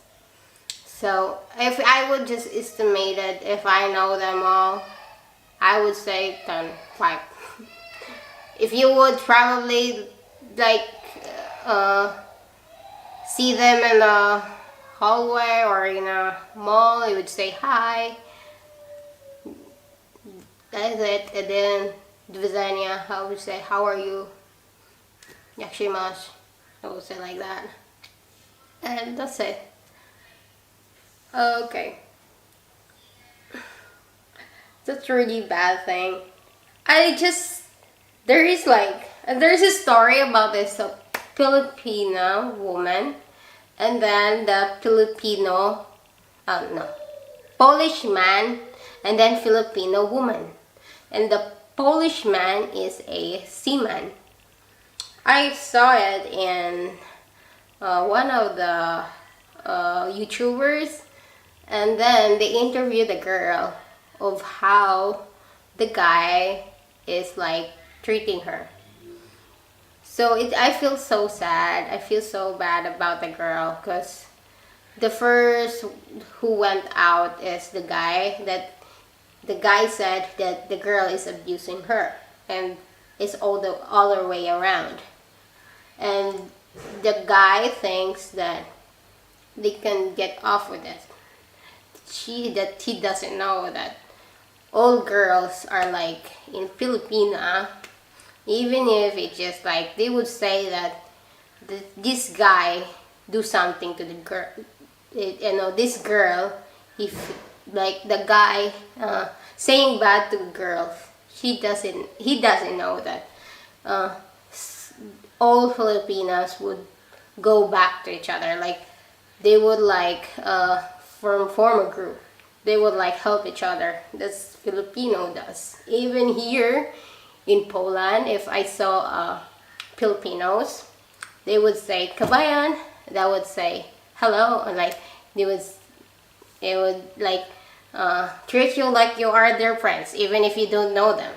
So if I would just estimate it, if I know them all, I would say 10, 5. If you would probably like see them in the hallway or in a mall, you would say hi. That's it. And then Dvizania, I would say, how are you? Yakshimash. I would say like that. And that's it. Okay. That's a really bad thing. There's a story about this Filipino woman, and then the Polish man, and then Filipino woman. And the Polish man is a seaman. I saw it in one of the YouTubers, and then they interviewed the girl of how the guy is like treating her. So I feel so sad. I feel so bad about the girl, because the first who went out is the guy. That the guy said that the girl is abusing her, and it's all the other way around. And the guy thinks that they can get off with it. He doesn't know that all girls are like in Filipina. Even if it's just like they would say that this guy do something to the girl, this girl, if like the guy saying bad to girls, he doesn't know that all Filipinas would go back to each other. Like they would like form a group. They would like help each other. That's Filipino does. Even here in Poland, if I saw Filipinos, they would say kabayan. That would say hello, and like it would like treat you like you are their friends, even if you don't know them.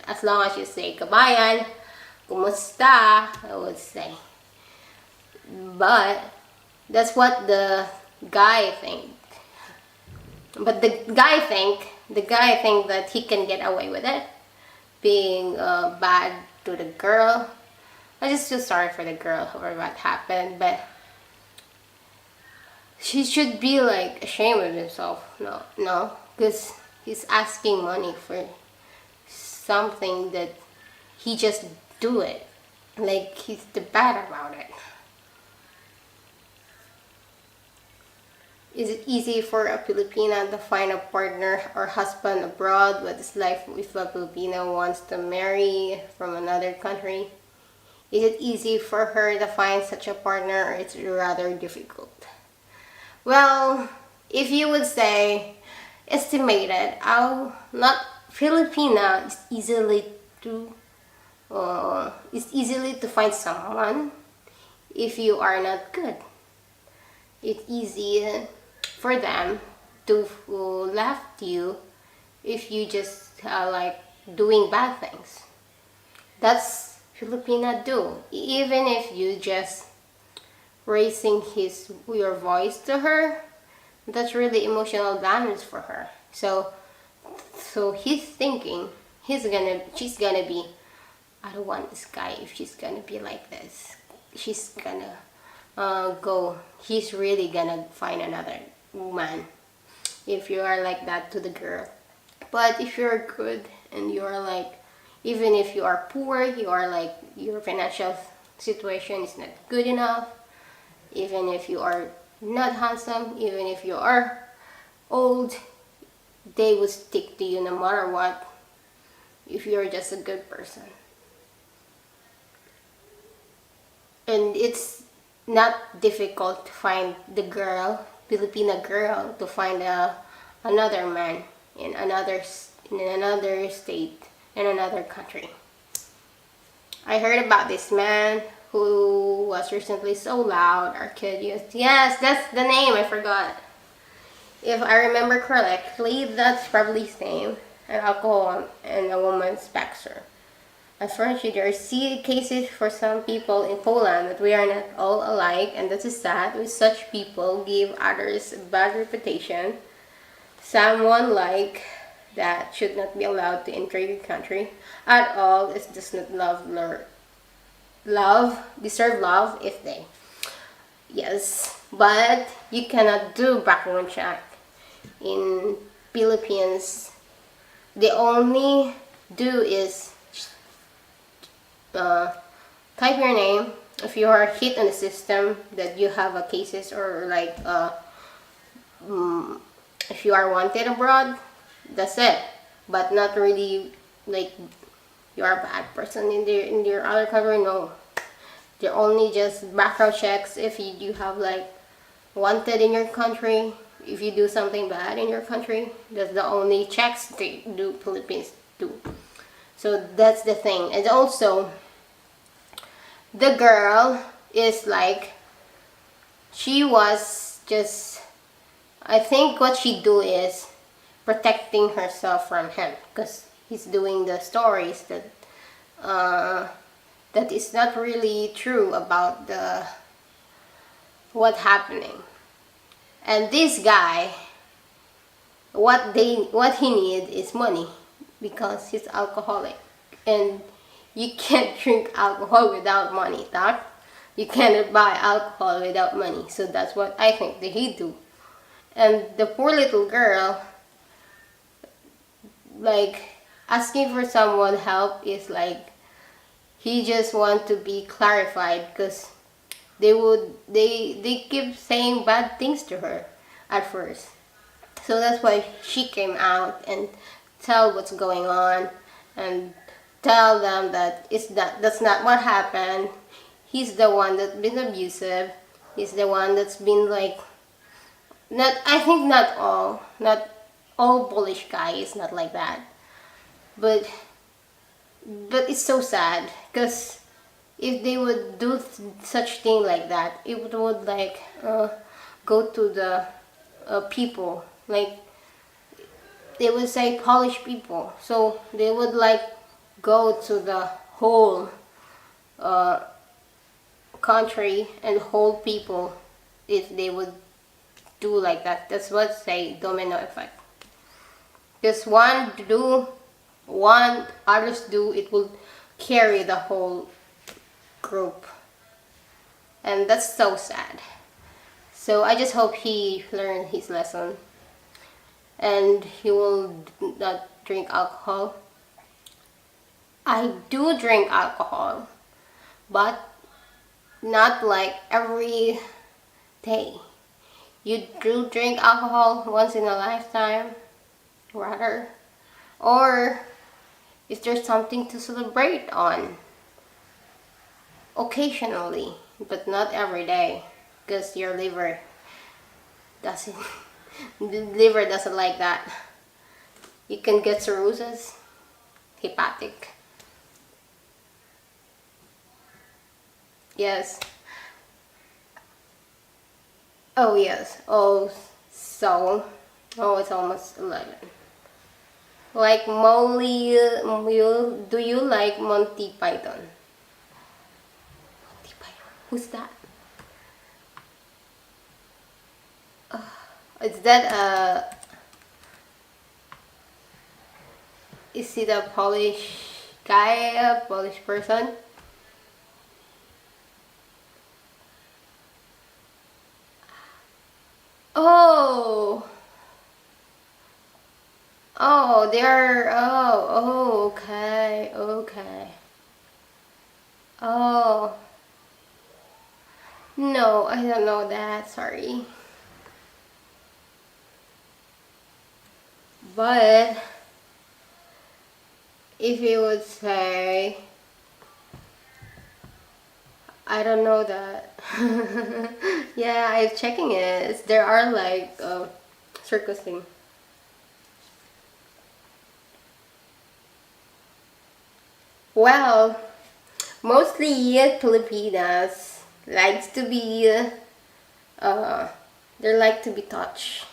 As long as you say kabayan, kumusta, I would say. But that's what the guy think. But the guy think that he can get away with it, being bad to the girl. I just feel sorry for the girl for what happened, but she should be like ashamed of himself. No, because he's asking money for something that he just do it. Like he's the bad about it. Is it easy for a Filipina to find a partner or husband abroad? What is life if a Filipino wants to marry from another country? Is it easy for her to find such a partner, or it's rather difficult? Well, if you would say estimated, not Filipina is easily to find someone if you are not good. It's easy for them to left you if you just like doing bad things. That's Filipina do. Even if you just raising your voice to her, that's really emotional damage for her. So he's thinking she's gonna be, I don't want this guy if she's gonna be like this. She's gonna he's really gonna find another woman if you are like that to the girl. But if you're good and you're like, even if you are poor, you are like, your financial situation is not good enough, even if you are not handsome, even if you are old, they will stick to you no matter what if you're just a good person. And it's not difficult to find the girl, Filipina girl, to find another man in another state, in another country. I heard about this man who was recently so loud, Arcadius. Yes, that's the name, I forgot. If I remember correctly, that's probably his name. An alcohol and a woman's specter. Unfortunately, there are cases for some people in Poland that we are not all alike, and that is sad. With such people give others a bad reputation. Someone like that should not be allowed to enter your country at all. It does not deserve love if they. Yes, but you cannot do background check in Philippines. The only do is type your name. If you are hit on the system that you have a cases, or like if you are wanted abroad, that's it. But not really like you are a bad person in your other country. No, they're only just background checks if you have like wanted in your country. If you do something bad in your country, that's the only checks they do, Philippines do. So that's the thing. And also, the girl is like, she was just, I think what she do is protecting herself from him, because he's doing the stories that that is not really true about what happening. And this guy, what he need is money, because he's alcoholic, and you can't drink alcohol without money, tak? You cannot buy alcohol without money. So that's what I think that he do. And the poor little girl, like, asking for someone help is like, he just want to be clarified, because they keep saying bad things to her at first. So that's why she came out and tell what's going on, and tell them that that's not what happened. He's the one that's been abusive. He's the one that's been like, I think not all Polish guys not like that. But it's so sad, because if they would do such thing like that, it would like go to the people, like they would say Polish people, so they would like go to the whole country and whole people if they would do like that. That's what say domino effect. Because others do, it will carry the whole group, and that's so sad. So I just hope he learned his lesson, and he will not drink alcohol. I do drink alcohol, but not like every day. You do drink alcohol once in a lifetime, rather, or is there something to celebrate on? occasionally, but not every day, because your liver doesn't the liver doesn't like that. You can get cirrhosis, hepatic. Yes. Oh yes. Oh, so. Oh, it's almost 11. Like Molly, do you like Monty Python? Monty Python. Who's that? Is that is it a Polish guy, a Polish person? Oh. Oh, they're, oh, okay, okay. Oh. No, I don't know that, sorry. But, if you would say, I don't know that. Yeah, I'm checking it. There are like, circusing. Well, mostly Filipinas likes to be, they like to be touched.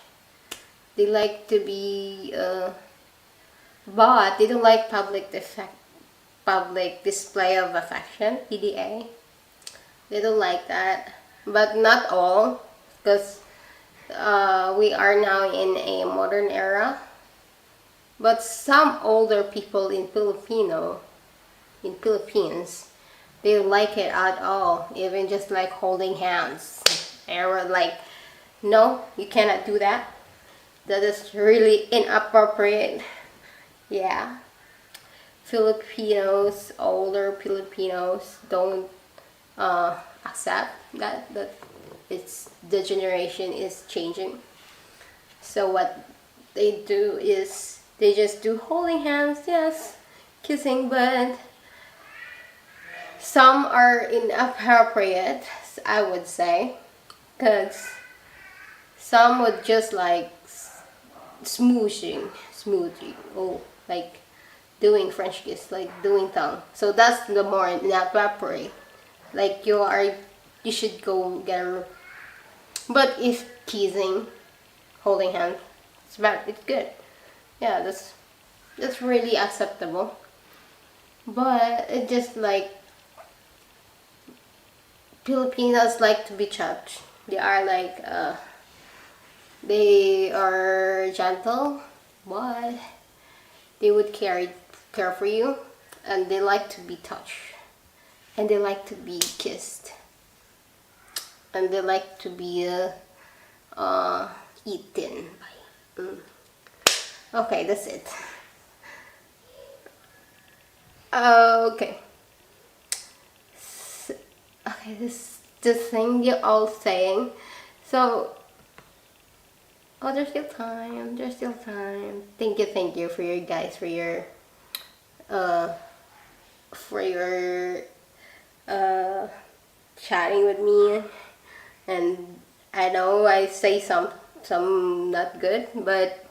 They like to be, but they don't like public display of affection, PDA. They don't like that, but not all, because we are now in a modern era. But some older people in Philippines, they like it at all, even just like holding hands. They were like, no, you cannot do that. That is really inappropriate. Yeah. Filipinos, older Filipinos don't accept that it's the generation is changing. So what they do is they just do holding hands, yes, kissing, but some are inappropriate, I would say, because some would just like smooching, oh, like doing French kiss, like doing tongue. So that's the more inappropriate. Like you should go get a. But if kissing, holding hands, it's good. Yeah, that's really acceptable. But it just like Filipinos like to be touched. They are like they are gentle, but they would care for you, and they like to be touched, and they like to be kissed, and they like to be eaten by. Okay, that's it. Okay. Okay, this is the thing you're all saying. So, oh, there's still time. There's still time. Thank you for your guys, for your chatting with me. And I know I say some not good, but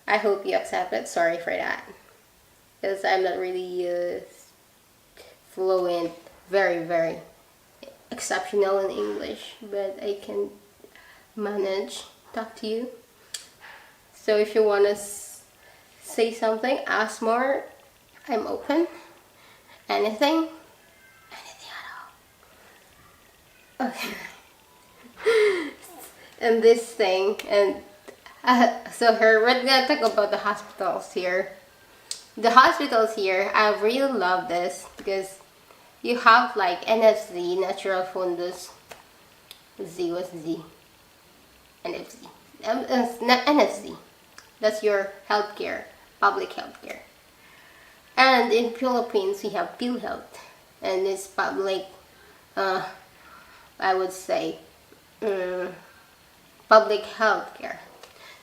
I hope you accept it. Sorry for that, because I'm not really fluent, very exceptional in English, but I can manage talk to you. So if you want to say something, ask more, I'm open. Anything at all. Okay. And this thing, and so we're gonna talk about the hospitals here. The hospitals here, I really love this because you have like NFC, natural fundus. Z was Z. NFC. NFC. That's your healthcare, public healthcare. And in Philippines, we have PhilHealth, and it's public. I would say public healthcare.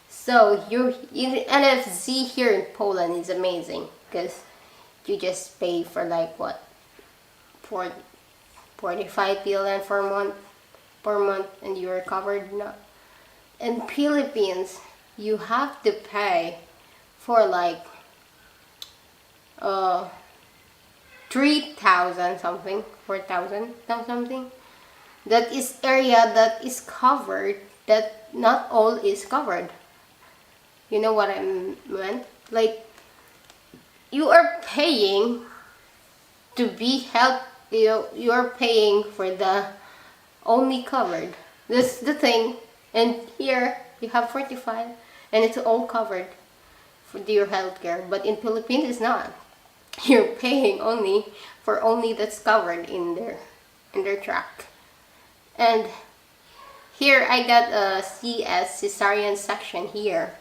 So your NFC here in Poland is amazing because you just pay for like what, 45 PLN per month, and you are covered. No. In Philippines, you have to pay for like 3,000 something, 4,000 something. That is area that is covered, that not all is covered. You know what I meant? Like, you are paying to be helped. You are paying for the only covered. That's the thing. And here you have 45, and it's all covered for your healthcare. But in Philippines, it's not. You're paying only for only that's covered in their track. And here I got a CS cesarean section here.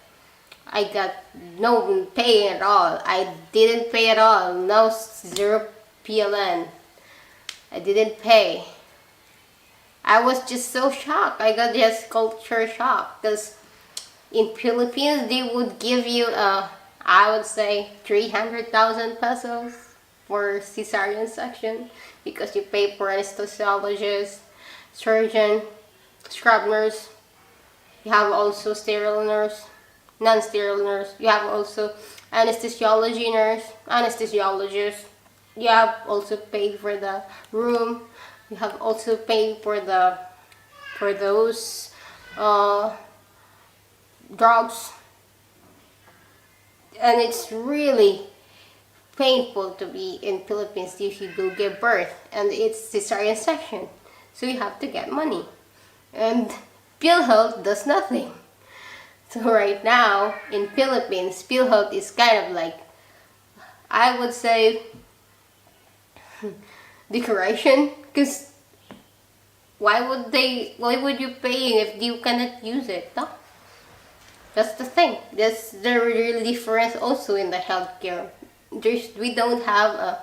I got no pay at all. I didn't pay at all. No, 0 PLN. I didn't pay. I was just so shocked. I got just culture shock, because in Philippines they would give you I would say 300,000 pesos for cesarean section, because you pay for anesthesiologist, surgeon, scrub nurse. You have also sterile nurse, non-sterile nurse. You have also anesthesiology nurse, anesthesiologist. You have also paid for the room. You have also paid for those drugs. And it's really painful to be in Philippines if you go give birth, and it's cesarean section, so you have to get money, and PhilHealth does nothing. So right now in Philippines, PhilHealth is kind of like, I would say, decoration, because why would you pay if you cannot use it? No? That's the thing. That's the real difference also in the healthcare. We don't have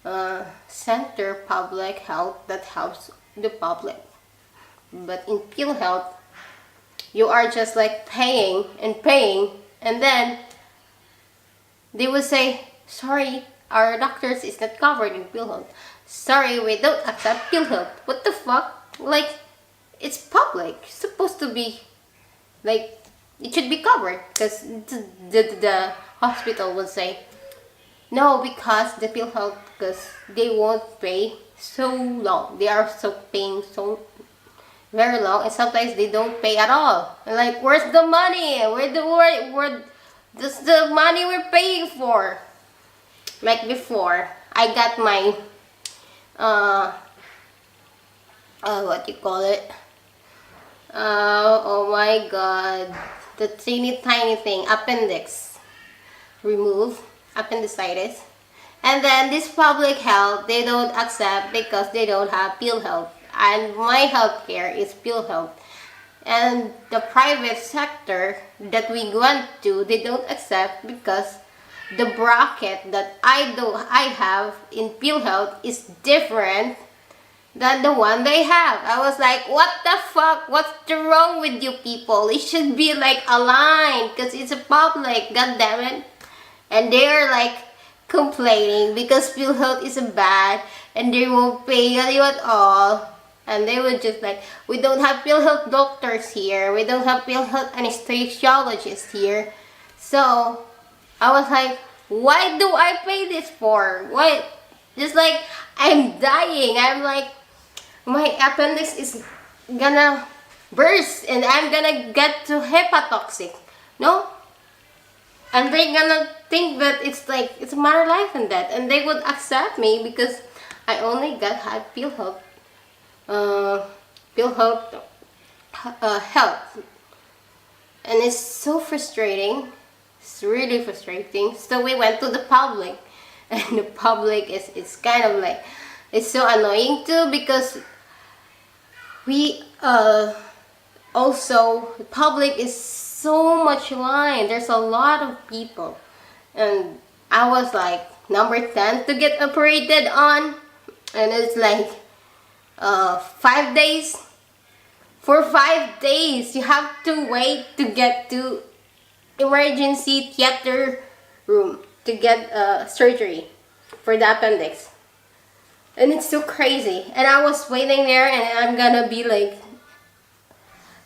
a center public health that helps the public. But in PhilHealth, you are just like paying, and then they will say, sorry, our doctors is not covered in PhilHealth. Sorry, we don't accept PhilHealth. What the fuck? Like, it's public. It's supposed to be, like, it should be covered, because the hospital will say, no, because the PhilHealth, because they won't pay so long. They are so paying so very long, and sometimes they don't pay at all. And like, where's the money? Where does the money we're paying for? Like before, I got my what you call it? Oh my god, the teeny tiny thing, appendix remove, appendicitis. And then this public health, they don't accept because they don't have PhilHealth. And my healthcare is PhilHealth. And the private sector that we went to, they don't accept because the bracket that I have in PhilHealth is different than the one they have. I was like, what the fuck? What's wrong with you people? It should be like aligned, because it's a public, god damn it. And they're like complaining because PhilHealth is bad and they won't pay you at all. And they would just like, we don't have PhilHealth doctors here. We don't have PhilHealth anesthesiologists here. So I was like, why do I pay this for? Why? Just like, I'm dying. I'm like, my appendix is gonna burst and I'm gonna get to hepatotoxic. No? And they're gonna think that it's like, it's a matter of life and death. And they would accept me because I only had PhilHealth health. And it's so frustrating. It's really frustrating. So we went to the public. And the public it's kind of like, it's so annoying too, because we also, the public is so much line. There's a lot of people. And I was like number 10 to get operated on. And it's like 5 days. For 5 days, you have to wait to get to emergency theater room to get surgery for the appendix. And it's so crazy. And I was waiting there, and I'm gonna be like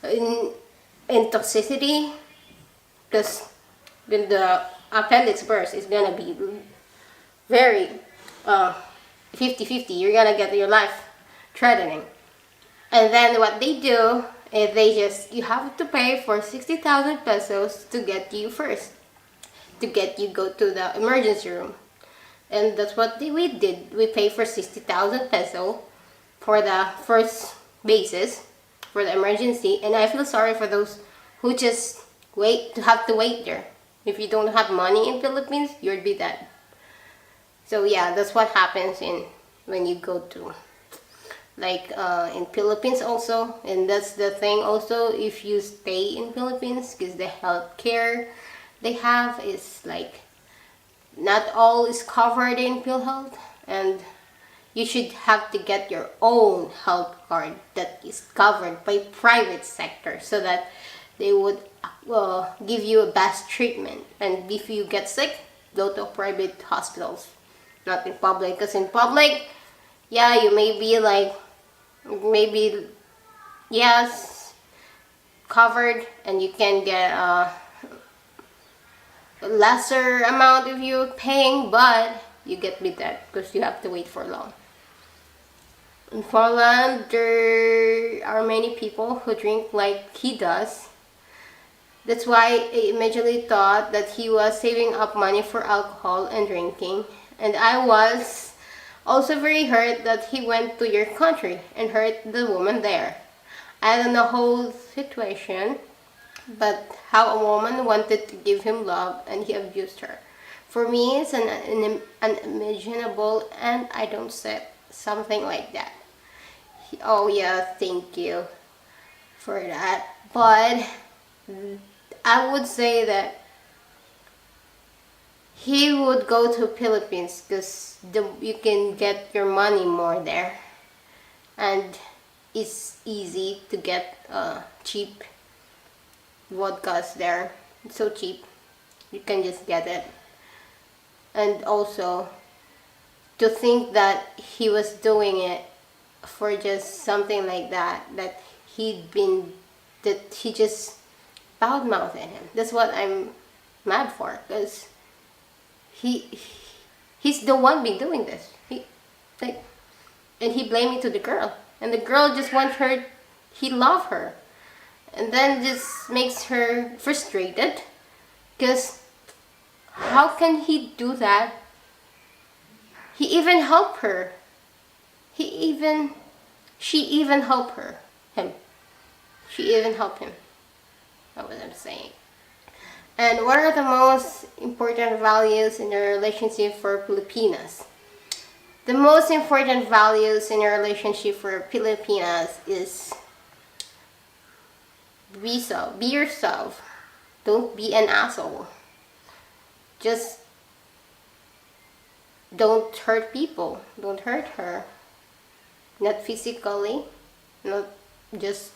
in toxicity, because the appendix burst is gonna be very 50-50. You're gonna get your life threatening. And then what they do is you have to pay for 60,000 pesos to get you first, to get you go to the emergency room. And that's what we did. We paid for 60,000 peso for the first basis, for the emergency. And I feel sorry for those who just have to wait there. If you don't have money in Philippines, you'd be dead. So yeah, that's what happens when you go to in Philippines also. And that's the thing also, if you stay in Philippines, because the healthcare they have is like not all is covered in PhilHealth, and you should have to get your own health card that is covered by private sector, so that they would give you a best treatment. And if you get sick, go to private hospitals, not in public. Because in public, yeah, you may be maybe yes, covered, and you can get a lesser amount if you're paying, but you get me that because you have to wait for long. In Poland, there are many people who drink like he does. That's why I immediately thought that he was saving up money for alcohol and drinking. And I was also very hurt that he went to your country and hurt the woman there. I don't know the whole situation, but how a woman wanted to give him love and he abused her. For me, it's unimaginable, and I don't say something like that. Oh yeah, thank you for that. But I would say that he would go to Philippines because you can get your money more there, and it's easy to get cheap vodkas there. It's so cheap, you can just get it. And also, to think that he was doing it for just something like that, that he just bad mouthing him. That's what I'm mad for, because he's the one been doing this. And he blamed it to the girl, and the girl just wants her. He love her, and then just makes her frustrated, because how can he do that? He even helped her. She even helped him. She even helped him. That's what I'm saying. And what are the most important values in a relationship for Filipinas? The most important values in a relationship for Filipinas is be yourself. Don't be an asshole. Just don't hurt people. Don't hurt her. Not physically, not just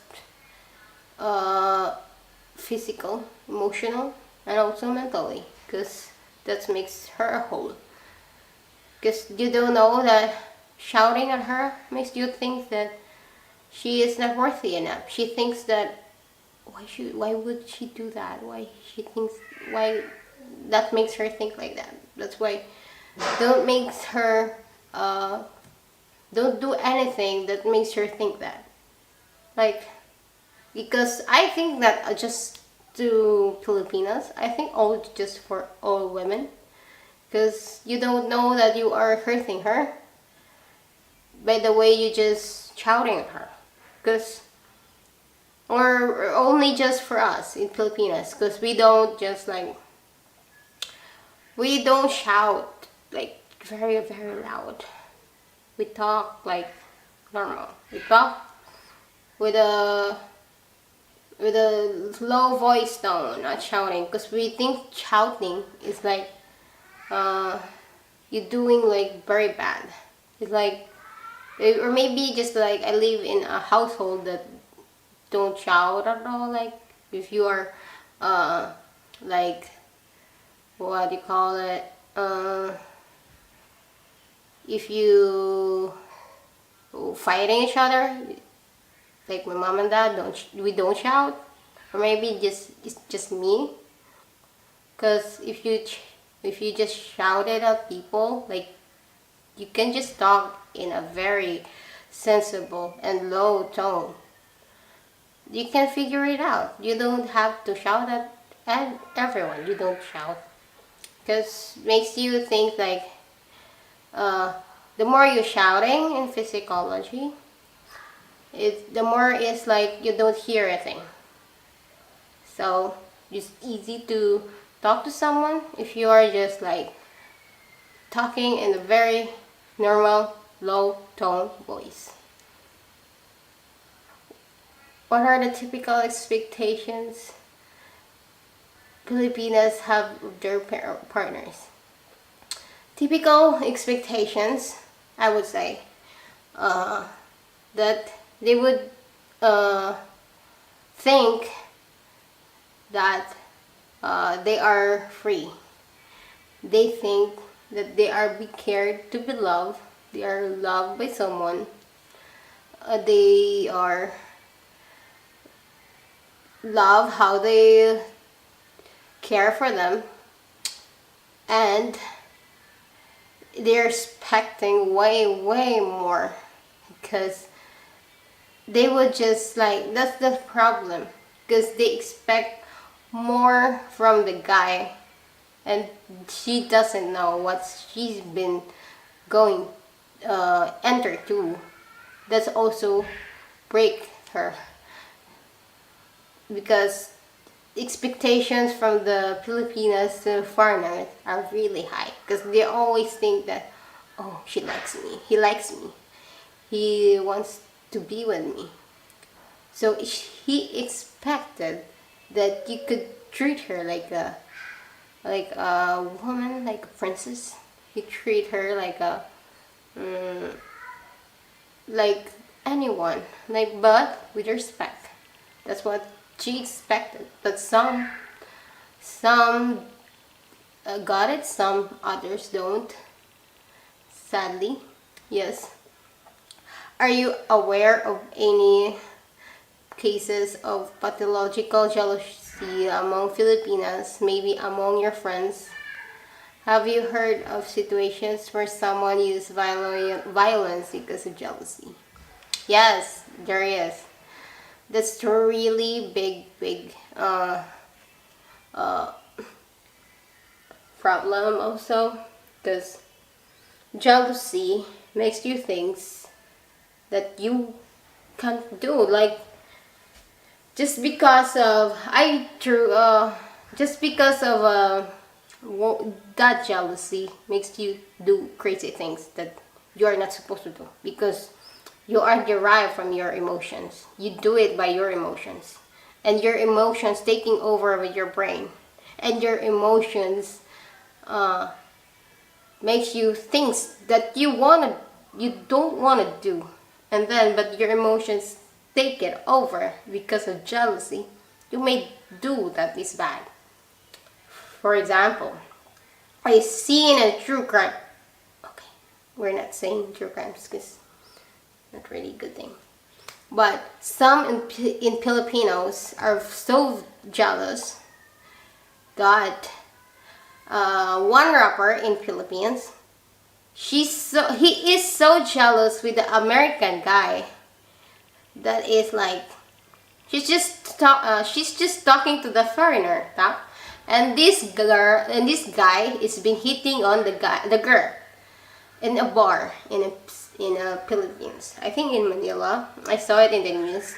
physical, emotional, and also mentally, because that makes her a whole. Because you don't know that shouting at her makes you think that she is not worthy enough. She thinks that why would she do that? Why that makes her think like that. That's why don't do anything that makes her think that. Because I think that just to Filipinas, I think just for all women, because you don't know that you are hurting her by the way you just shouting at her. Or only just for us in Filipinas, because we don't shout like very, very loud. We talk like normal. We talk with a low voice tone, not shouting, because we think shouting is like you're doing like very bad. It's like, or maybe just like I live in a household that don't shout at all. Like if you are like what do you call it? if you fighting each other, like my mom and dad, we don't shout, or maybe it's just me. Because if you just shout it at people, like you can just talk in a very sensible and low tone. You can figure it out. You don't have to shout at everyone. You don't shout, because makes you think like the more you're shouting in physiology, the more it's like you don't hear a thing. So it's easy to talk to someone if you are just like talking in a very normal low tone voice. What are the typical expectations Filipinas have of their partners? Typical expectations, I would say, that they would think that they are free. They think that they are be cared to be loved. They are loved by someone. They are love how they care for them, and they're expecting way more, because they would just like, that's the problem, because they expect more from the guy, and she doesn't know what she's been going enter to. That's also break her, because expectations from the Filipinas to foreigners are really high, because they always think that, oh, she likes me, he likes me, he wants to be with me. So he expected that you could treat her like a woman, like a princess. You treat her like a like anyone, like, but with respect. That's what she expected. But some got it, some others don't. Sadly, yes. Are you aware of any cases of pathological jealousy among Filipinas, maybe among your friends? Have you heard of situations where someone used violence because of jealousy? Yes, there is. That's a really big problem also, because jealousy makes you think that you can't do, like, just because of that jealousy makes you do crazy things that you are not supposed to do, because you are derived from your emotions. You do it by your emotions, and your emotions taking over with your brain, and your emotions makes you things that you don't want to do, and then but your emotions take it over because of jealousy. You may do that is bad. For example, I see in a true crime. Okay, we're not saying true crimes because not really a good thing. But some in Filipinos are so jealous that one rapper in Philippines, he is so jealous with the American guy that is like, she's just talking to the foreigner, and this guy is been hitting on the girl in a bar in Philippines. I think in Manila. I saw it in the news.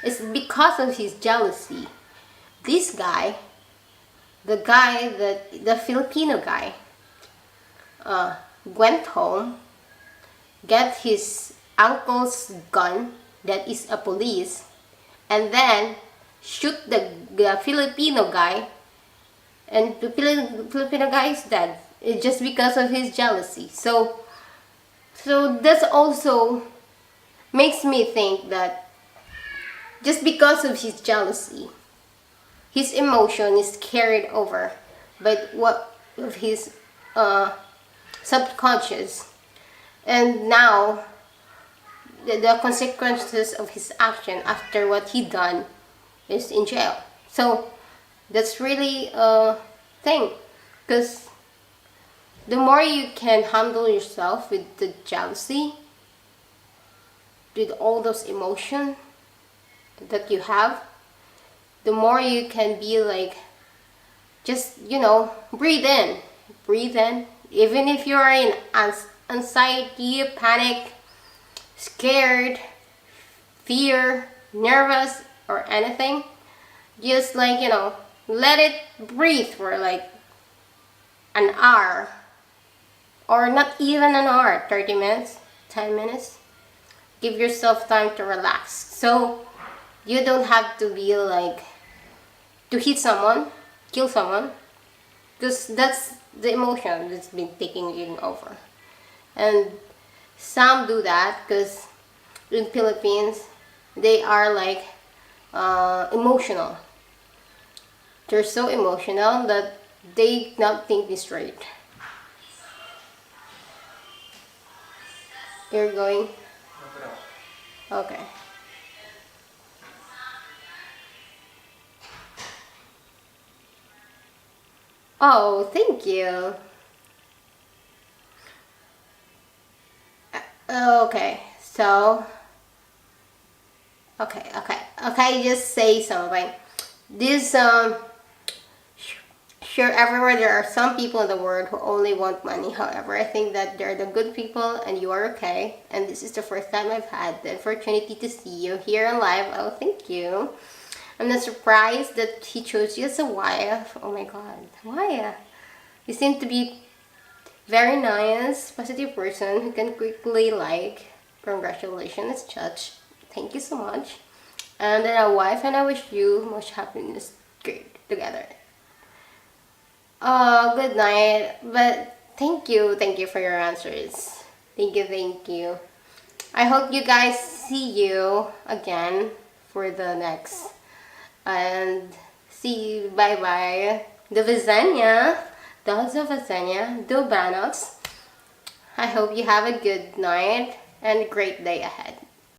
It's because of his jealousy. This guy, the Filipino guy, went home, get his uncle's gun that is a police, and then shoot the Filipino guy, and the Filipino guy is dead. It's just because of his jealousy. So that's also makes me think that just because of his jealousy, his emotion is carried over by what of his subconscious, And now the consequences of his action after what he done is in jail. So that's really a thing, because the more you can handle yourself with the jealousy, with all those emotions that you have, the more you can be like, just, you know, breathe in. Even if you're in anxiety, panic, scared, fear, nervous, or anything, just like, you know, let it breathe for like an hour, or not even an hour, 30 minutes, 10 minutes. Give yourself time to relax, so you don't have to be like to hit someone, kill someone, because that's the emotion that's been taking you over. And some do that because in Philippines they are like emotional. They're so emotional that they not think this straight. You're going? Okay. Oh, thank you. Okay, so okay, just say something. This sure, everywhere there are some people in the world who only want money. However, I think that they're the good people and you are okay. And this is the first time I've had the opportunity to see you here in live. Oh, thank you. I'm not surprised that he chose you as a wife. Oh my god, why? You seem to be very nice, positive person who can quickly like. Congratulations, Judge. Thank you so much. And then a wife, and I wish you much happiness together. Oh, good night. But thank you for your answers. Thank you. I hope you guys see you again for the next. And see you. Bye bye. Do widzenia. Do widzenia. Dobranoc. I hope you have a good night and a great day ahead.